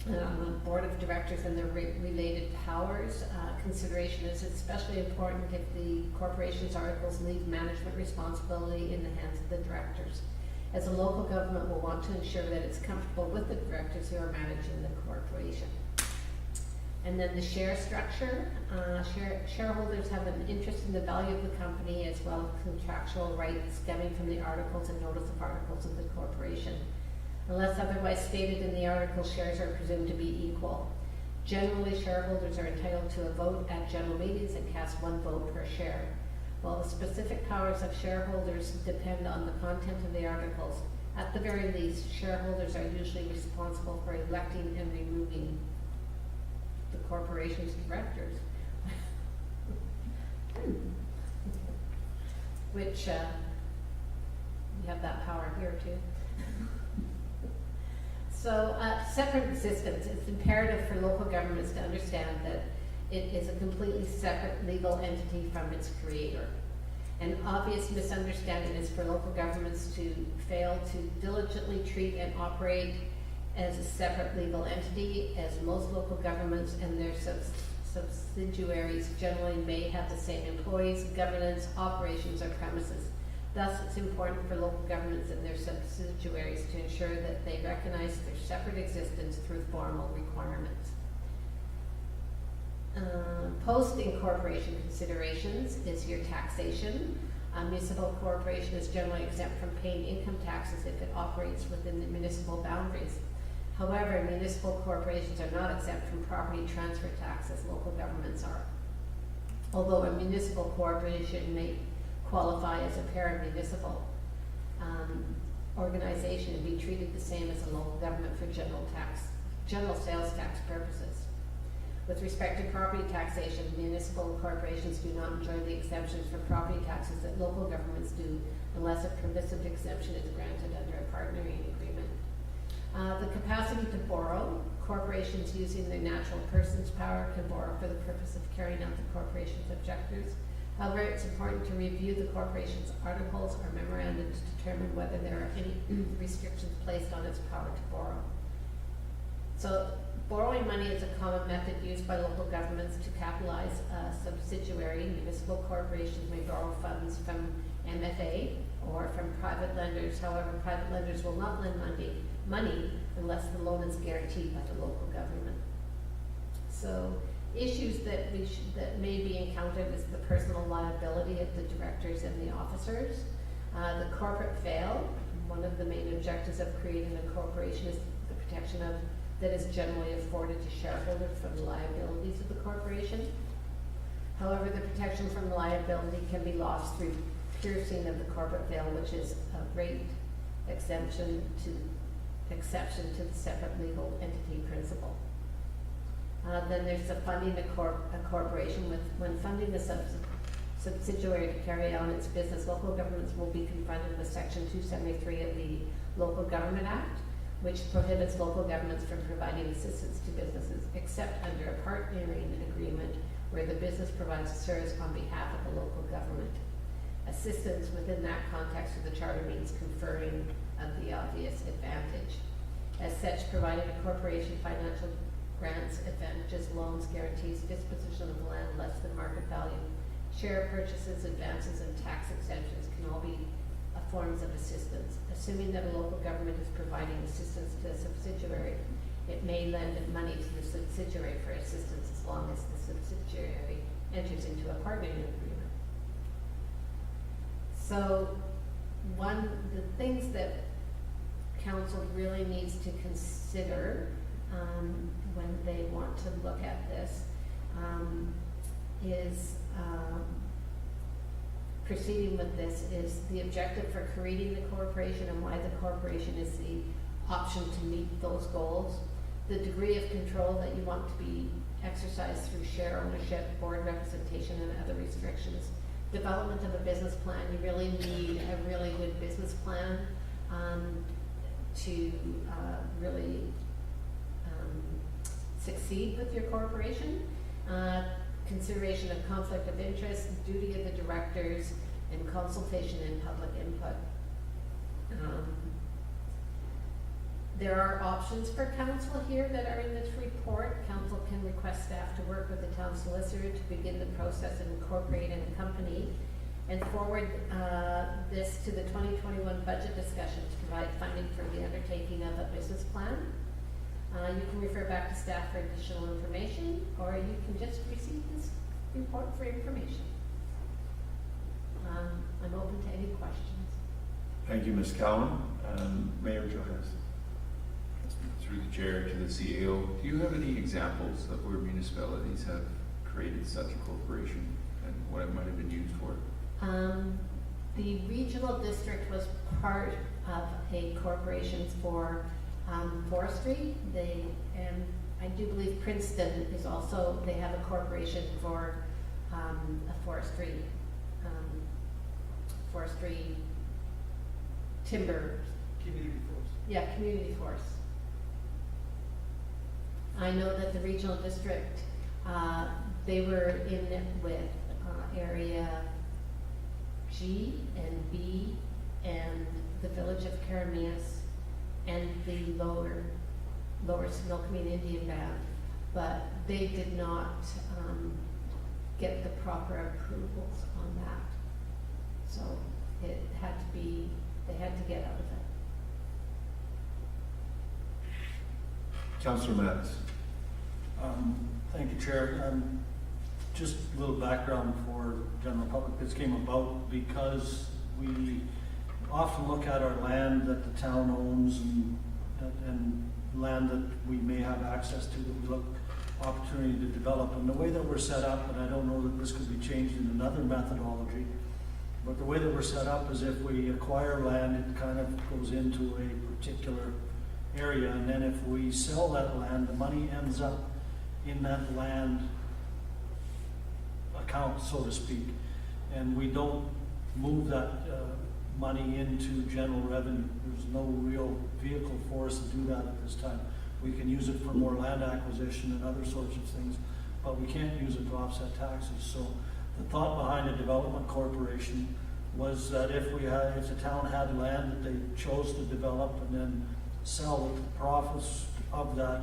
Speaker 3: On the board of directors and their related powers, consideration is especially important if the corporation's articles leave management responsibility in the hands of the directors, as a local government will want to ensure that it's comfortable with the directors who are managing the corporation. And then the share structure. Shareholders have an interest in the value of the company as well as contractual rights stemming from the articles and notice of articles of the corporation. Unless otherwise stated in the article, shares are presumed to be equal. Generally, shareholders are entitled to a vote at general meetings and cast one vote per share. While the specific powers of shareholders depend on the content of the articles, at the very least, shareholders are usually responsible for electing and removing the corporation's directors. Which, we have that power here too. So, separate existence. It's imperative for local governments to understand that it is a completely separate legal entity from its creator. An obvious misunderstanding is for local governments to fail to diligently treat and operate as a separate legal entity, as most local governments and their subsidiaries generally may have the same employees, governance, operations, or premises. Thus, it's important for local governments and their subsidiaries to ensure that they recognize their separate existence through formal requirements. Post-incorporation considerations is your taxation. A municipal corporation is generally exempt from paying income taxes if it operates within the municipal boundaries. However, municipal corporations are not exempt from property transfer tax as local governments are. Although a municipal corporation may qualify as a paramunicipal organization and be treated the same as a local government for general sales tax purposes. With respect to property taxation, municipal corporations do not enjoy the exemptions for property taxes that local governments do unless a permissive exemption is granted under a partnering agreement. The capacity to borrow. Corporations using their natural person's power can borrow for the purpose of carrying out the corporation's objectives. However, it's important to review the corporation's articles or memorandum to determine whether there are any restrictions placed on its power to borrow. So, borrowing money is a common method used by local governments to capitalize a subsidiary. Municipal corporations may borrow funds from MFA or from private lenders. However, private lenders will not lend money unless the loan is guaranteed by the local government. So, issues that may be encountered is the personal liability of the directors and the officers. The corporate veil. One of the main objectives of creating a corporation is the protection that is generally afforded to shareholders from the liabilities of the corporation. However, the protection from liability can be lost through piercing of the corporate veil, which is a great exception to the separate legal entity principle. Then there's the funding a corporation. When funding a subsidiary to carry on its business, local governments will be confronted with Section 273 of the Local Government Act, which prohibits local governments from providing assistance to businesses except under a partnering agreement where the business provides a service on behalf of the local government. Assistance within that context of the charter means conferring of the obvious advantage. As such, providing a corporation financial grants, advantages, loans, guarantees, disposition of land less than market value, share purchases, advances, and tax exemptions can all be forms of assistance. Assuming that a local government is providing assistance to a subsidiary, it may lend money to the subsidiary for assistance as long as the subsidiary enters into a bargaining agreement. So the things that council really needs to consider when they want to look at this is proceeding with this is the objective for creating the corporation and why the corporation is the option to meet those goals, the degree of control that you want to be exercised through share ownership, board representation, and other restrictions, development of a business plan. You really need a really good business plan to really succeed with your corporation. Consideration of conflict of interest, duty of the directors, and consultation and public input. There are options for council here that are in this report. Council can request staff to work with the town solicitor to begin the process and incorporate in a company and forward this to the 2021 budget discussion to provide funding for the undertaking of a business plan. You can refer back to staff for additional information, or you can just receive this report for information. I'm open to any questions.
Speaker 2: Thank you, Ms. Cowan. Mayor Johannes.
Speaker 7: Through the chair to the CEO, do you have any examples of where municipalities have created such a corporation and what it might have been used for?
Speaker 3: The regional district was part of a corporation for forestry. And I do believe Princeton is also, they have a corporation for a forestry timber.
Speaker 1: Community force.
Speaker 3: Yeah, community forest. I know that the regional district, they were in it with area G and B and the village of Karamias and the lower Snoqualmie Indian Band, but they did not get the proper approvals on that. So it had to be, they had to get out of it.
Speaker 2: Councillor Mattis.
Speaker 5: Thank you, Chair. Just a little background for general public. This came about because we often look at our land that the town owns and land that we may have access to that we look opportunity to develop. And the way that we're set up, and I don't know that this could be changed in another methodology, but the way that we're set up is if we acquire land, it kind of goes into a particular area, and then if we sell that land, the money ends up in that land account, so to speak, and we don't move that money into general revenue. There's no real vehicle for us to do that at this time. We can use it for more land acquisition and other sorts of things, but we can't use it to offset taxes. So the thought behind a development corporation was that if the town had land that they chose to develop and then sell, the profits of that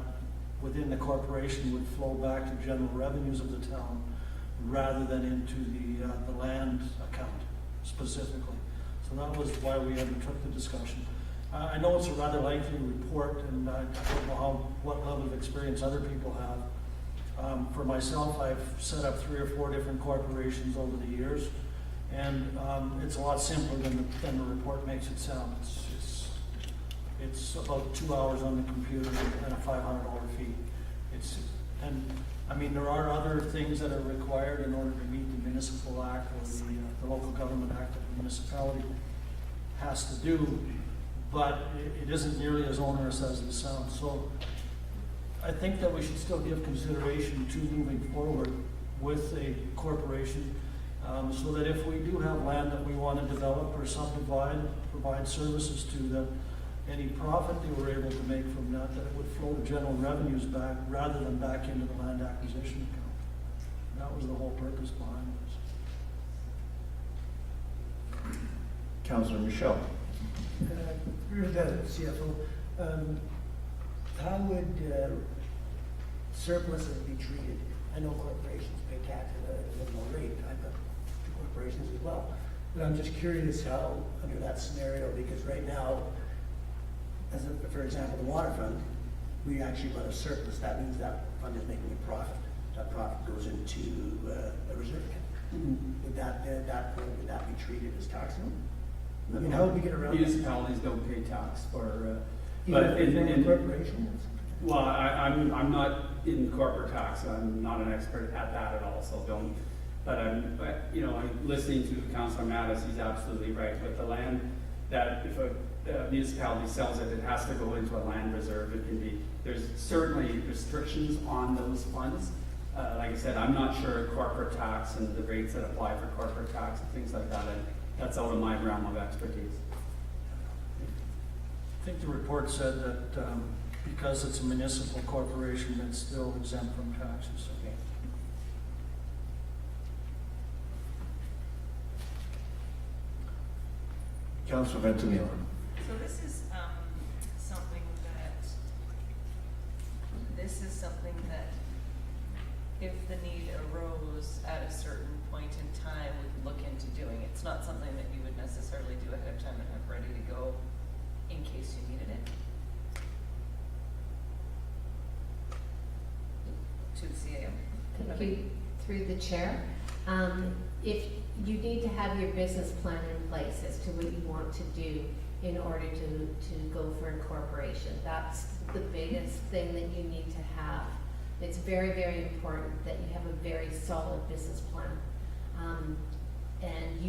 Speaker 5: within the corporation would flow back to general revenues of the town rather than into the land account specifically. So that was why we undertook the discussion. I know it's a rather lengthy report, and I don't know what level of experience other people have. For myself, I've set up 3 or 4 different corporations over the years, and it's a lot simpler than the report makes it sound. It's about 2 hours on the computer and a $500 fee. I mean, there are other things that are required in order to meet the Municipal Act or the Local Government Act that the municipality has to do, but it isn't nearly as onerous as it sounds. So I think that we should still give consideration to moving forward with a corporation, so that if we do have land that we want to develop or subdivide, provide services to, that any profit they were able to make from that it would flow to general revenues back rather than back into the land acquisition account. That was the whole purpose behind this.
Speaker 2: Councillor Michelle.
Speaker 1: Through the CFO, how would surpluses be treated? I know corporations pay tax at a minimal rate, I've got two corporations as well. But I'm just curious how, under that scenario, because right now, for example, the water fund, we actually run a surplus, that means that fund is making a profit. That profit goes into a reserve account. Would that be treated as taxable? I mean, how would we get around that?
Speaker 4: Municipalities don't pay tax for,
Speaker 1: Even
Speaker 4: but
Speaker 1: if
Speaker 4: in
Speaker 1: corporations?
Speaker 4: well, I'm not in corporate tax, I'm not an expert at that at all, so don't, but I'm listening to Councillor Mattis, he's absolutely right, with the land, that if a municipality sells it, it has to go into a land reserve, it can be, there's certainly restrictions on those funds. Like I said, I'm not sure corporate tax and the rates that apply for corporate tax and things like that, and that's out of my realm of expertise.
Speaker 5: I think the report said that because it's a municipal corporation, it's still exempt from taxes.
Speaker 4: Okay.
Speaker 2: Councillor Ventimiglia.
Speaker 9: So this is something that if the need arose at a certain point in time, we could look into doing. It's not something that you would necessarily do ahead of time and have ready to go in case you needed it. To the CAO.
Speaker 3: Thank you, through the chair. If you need to have your business plan in place as to what you want to do in order to go for incorporation, that's the biggest thing that you need to have. It's very, very important that you have a very solid business plan. And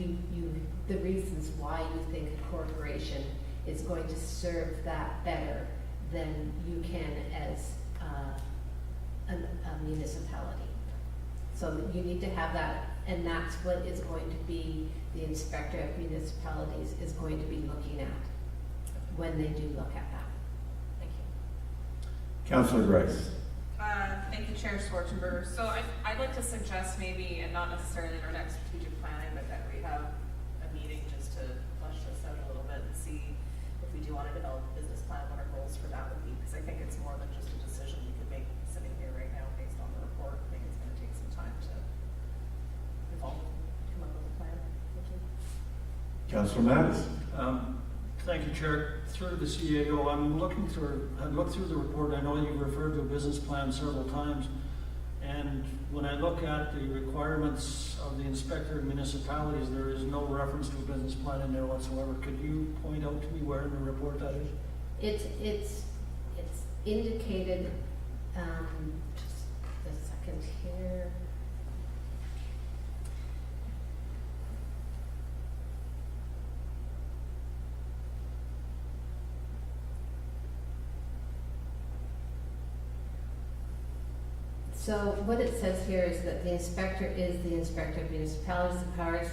Speaker 3: the reasons why you think a corporation is going to serve that better than you can as a municipality. So you need to have that, and that's what is going to be the inspector of municipalities is going to be looking at when they do look at that.
Speaker 9: Thank you.
Speaker 2: Councillor Grice.
Speaker 8: Thank you, Chair Schwartzenberger. So I'd like to suggest maybe, and not necessarily in our next strategic planning, but that we have a meeting just to flesh this out a little bit and see if we do want to develop a business plan, what our goals for that would be. Because I think it's more than just a decision we could make sitting here right now based on the report. I think it's going to take some time to evolve, come up with a plan. Thank you.
Speaker 2: Councillor Mattis.
Speaker 5: Thank you, Chair. Through the CAO, I looked through the report. I know you've referred to a business plan several times. And when I look at the requirements of the inspector of municipalities, there is no reference to a business plan in there whatsoever. Could you point out to me where in the report that is?
Speaker 3: It's indicated, just a second here. So what it says here is that the inspector is the inspector of municipalities. The powers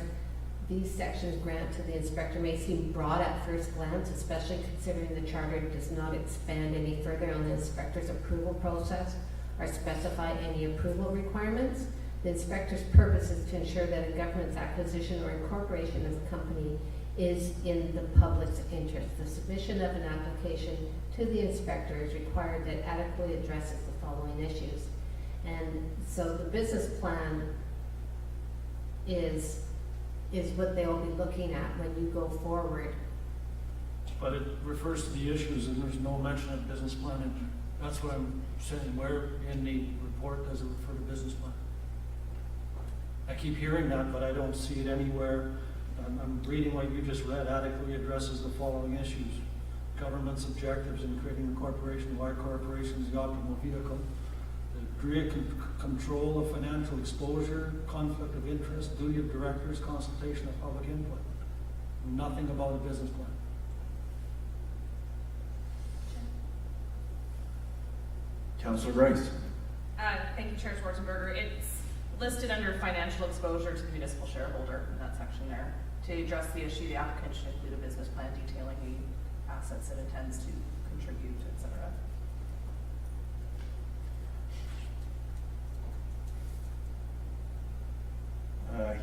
Speaker 3: these sections grant to the inspector may seem broad at first glance, especially considering the charter does not expand any further on the inspector's approval process or specify any approval requirements. The inspector's purpose is to ensure that a government's acquisition or incorporation of a company is in the public's interest. The submission of an application to the inspector is required that adequately addresses the following issues. And so the business plan is what they'll be looking at when you go forward.
Speaker 5: But it refers to the issues and there's no mention of business plan in there. That's what I'm saying. Where in the report does it refer to business plan? I keep hearing that, but I don't see it anywhere. I'm reading what you just read adequately addresses the following issues. Government's objectives in creating a corporation, why corporations the optimal vehicle, the degree of control of financial exposure, conflict of interest, duty of directors, consultation of public input. Nothing about a business plan.
Speaker 2: Councillor Grice.
Speaker 8: Thank you, Chair Schwartzenberger. It's listed under financial exposure to the municipal shareholder in that section there. To address the issue, the applicant should include a business plan detailing the assets it intends to contribute, et cetera.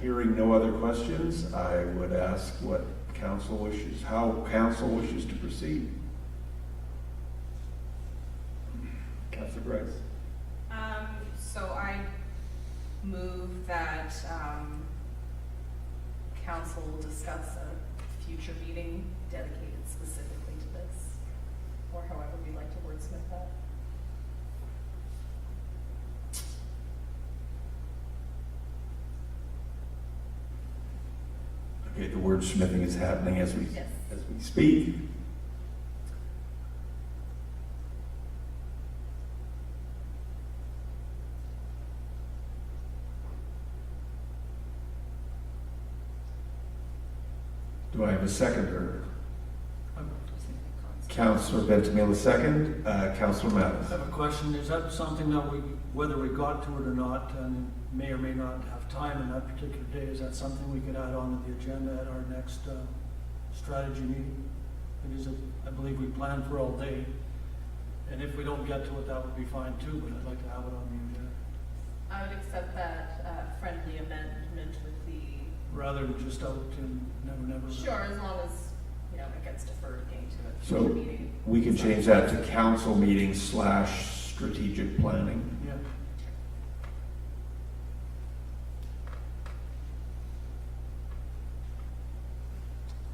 Speaker 2: Hearing no other questions, I would ask what council wishes, how council wishes to proceed. Councillor Grice.
Speaker 8: council will discuss a future meeting dedicated specifically to this, or however we like to wordsmith that.
Speaker 2: Okay, the wordsmithing is happening as we
Speaker 8: Yes.
Speaker 2: speak. Do I have a seconder? Councillor Bentamila second, Councillor
Speaker 5: I
Speaker 2: Mattis.
Speaker 5: have a question, is that something that we, whether we got to it or not, and may or may not have time in that particular day, is that something we could add on to the agenda at our next strategy meeting? It is, I believe we planned for all day, and if we don't get to it, that would be fine too, but I'd like to have it on the agenda.
Speaker 8: I would accept that friendly amendment with the,
Speaker 5: Rather than just out and never.
Speaker 8: sure, as long as, you know, it gets deferred again to a
Speaker 2: So
Speaker 8: future meeting.
Speaker 2: we can change that to council meeting / strategic planning.
Speaker 5: Yeah.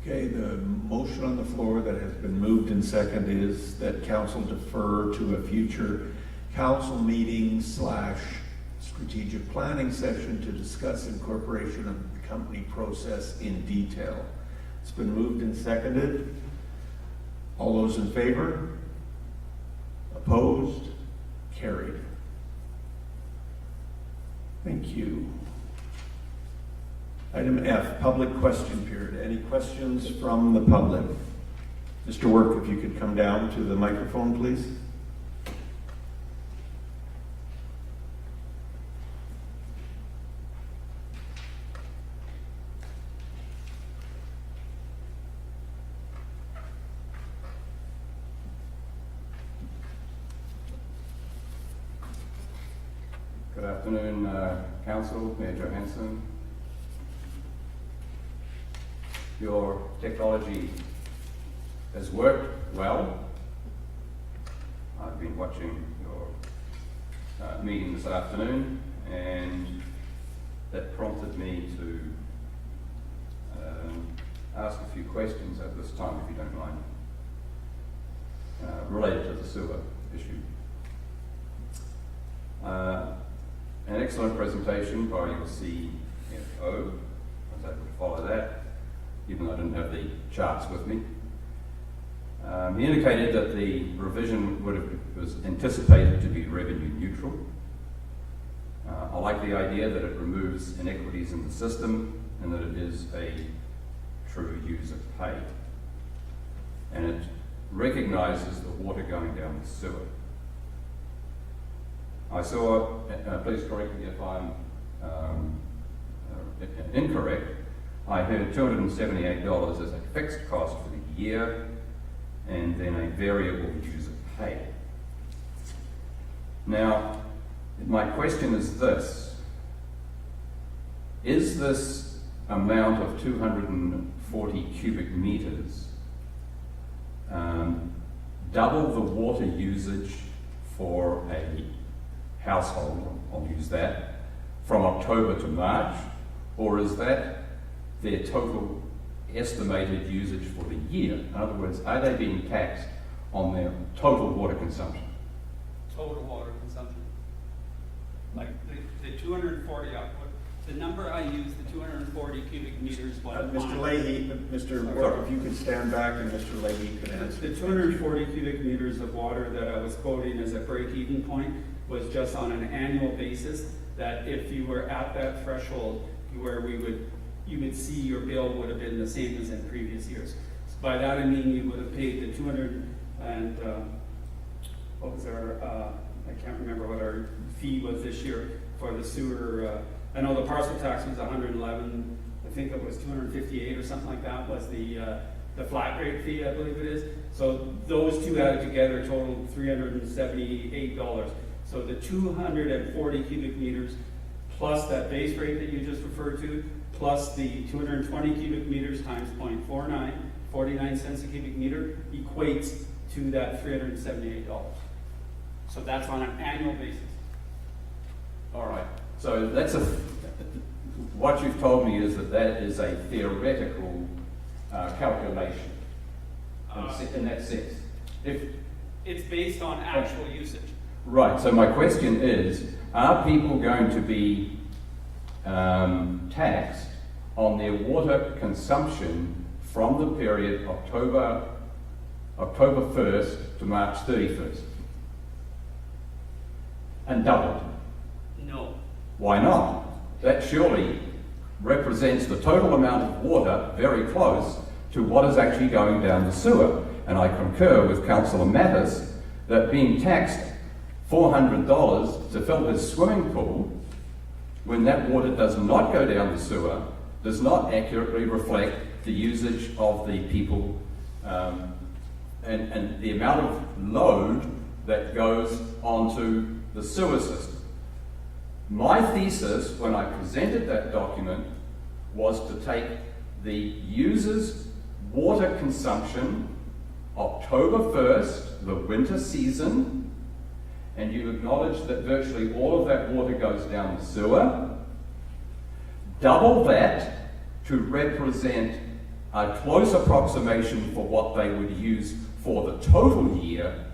Speaker 2: Okay, the motion on the floor that has been moved and seconded is that council defer to a future council meeting / strategic planning session to discuss incorporation of the company process in detail. It's been moved and seconded. All those in favor? Opposed? Carried. Thank you. Item F, public question period. Any questions from the public? Mr. Work, if you could come down to the microphone, please.
Speaker 10: Good afternoon, Council, Mayor Johansson. Your technology has worked well. I've been watching your meeting this afternoon, and that prompted me to ask a few questions at this time, if you don't mind, related to the sewer issue. An excellent presentation by your CFO. I was able to follow that, even though I didn't have the charts with me. He indicated that the revision was anticipated to be revenue neutral. I like the idea that it removes inequities in the system and that it is a true user pay. And it recognises the water going down the sewer. I saw, please correct me if I'm incorrect, I heard $278 as a fixed cost for the year and then a variable user pay. Now, my question is this: is this amount of 240 cubic meters double the water usage for a household, I'll use that, from October to March, or is that their total estimated usage for the year? In other words, are they being taxed on their total water consumption?
Speaker 4: Total water consumption. Like the 240 output, the number I use, the 240 cubic meters.
Speaker 2: Mr. Leahy, Mr. Work, if you could stand back and Mr. Leahy could answer.
Speaker 4: The 240 cubic meters of water that I was quoting as a break-even point was just on an annual basis, that if you were at that threshold where you would see your bill would have been the same as in previous years. So by that I mean you would have paid the 200 and what was our, I can't remember what our fee was this year for the sewer. I know the parcel tax was 111, I think it was 258 or something like that was the flat rate fee, I believe it is. So those two added together totaled $378. So the 240 cubic meters plus that base rate that you just referred to, plus the 220 cubic meters times 0.49, 49 cents a cubic meter, equates to that $378. So that's on an annual basis.
Speaker 10: All right. So that's what you've told me is that that is a theoretical calculation in that sense.
Speaker 4: It's based on actual usage.
Speaker 10: Right, so my question is, are people going to be taxed on their water consumption from the period October 1st to March 31st? And doubled?
Speaker 4: No.
Speaker 10: Why not? That surely represents the total amount of water very close to what is actually going down the sewer. And I concur with Councillor Mattis that being taxed $400 to fill his swimming pool when that water does not go down the sewer does not accurately reflect the usage of the people and the amount of load that goes onto the sewer system. My thesis when I presented that document was to take the user's water consumption October 1st, the winter season, and you acknowledge that virtually all of that water goes down the sewer, double that to represent a close approximation for what they would use for the total year,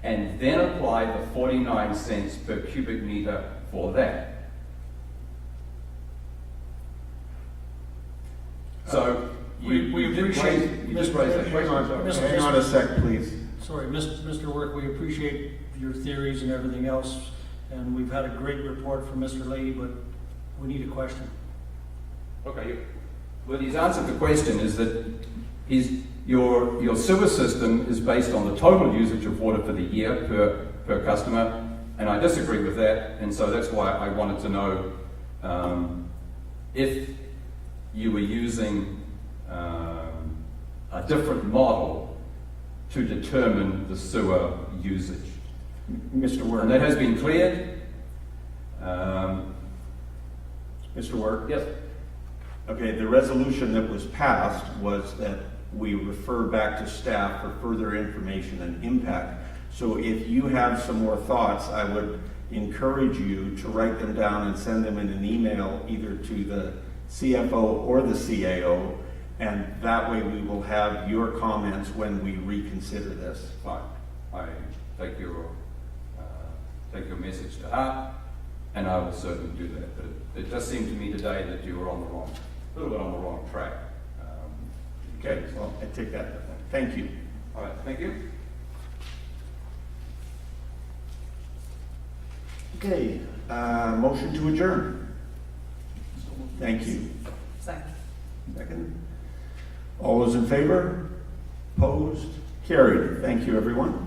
Speaker 10: and then apply the 49 cents per cubic meter for that. So
Speaker 5: We appreciate.
Speaker 10: you just raised that
Speaker 2: Hang
Speaker 10: question.
Speaker 2: hang on a sec, please.
Speaker 5: Sorry, Mr. Work, we appreciate your theories and everything else, and we've had a great report from Mr. Leahy, but we need a question.
Speaker 10: Okay. Well, his answer to the question is that your sewer system is based on the total usage of water for the year per customer, and I disagree with that, and so that's why I wanted to know if you were using a different model to determine the sewer usage.
Speaker 2: Mr. Work.
Speaker 10: And that has been cleared.
Speaker 2: Mr. Work?
Speaker 10: Yes.
Speaker 2: Okay, the resolution that was passed was that we refer back to staff for further information and impact. So if you have some more thoughts, I would encourage you to write them down and send them in an email either to the CFO or the CAO, and that way we will have your comments when we reconsider this.
Speaker 10: Fine. I take your message to heart, and I will certainly do that. But it does seem to me today that you were a little bit on the wrong track.
Speaker 2: Okay, well, I take that. Thank you.
Speaker 10: All right, thank you.
Speaker 2: Okay, motion to adjourn. Thank you.
Speaker 8: Second.
Speaker 2: Second. All those in favor? Opposed? Carried. Thank you, everyone.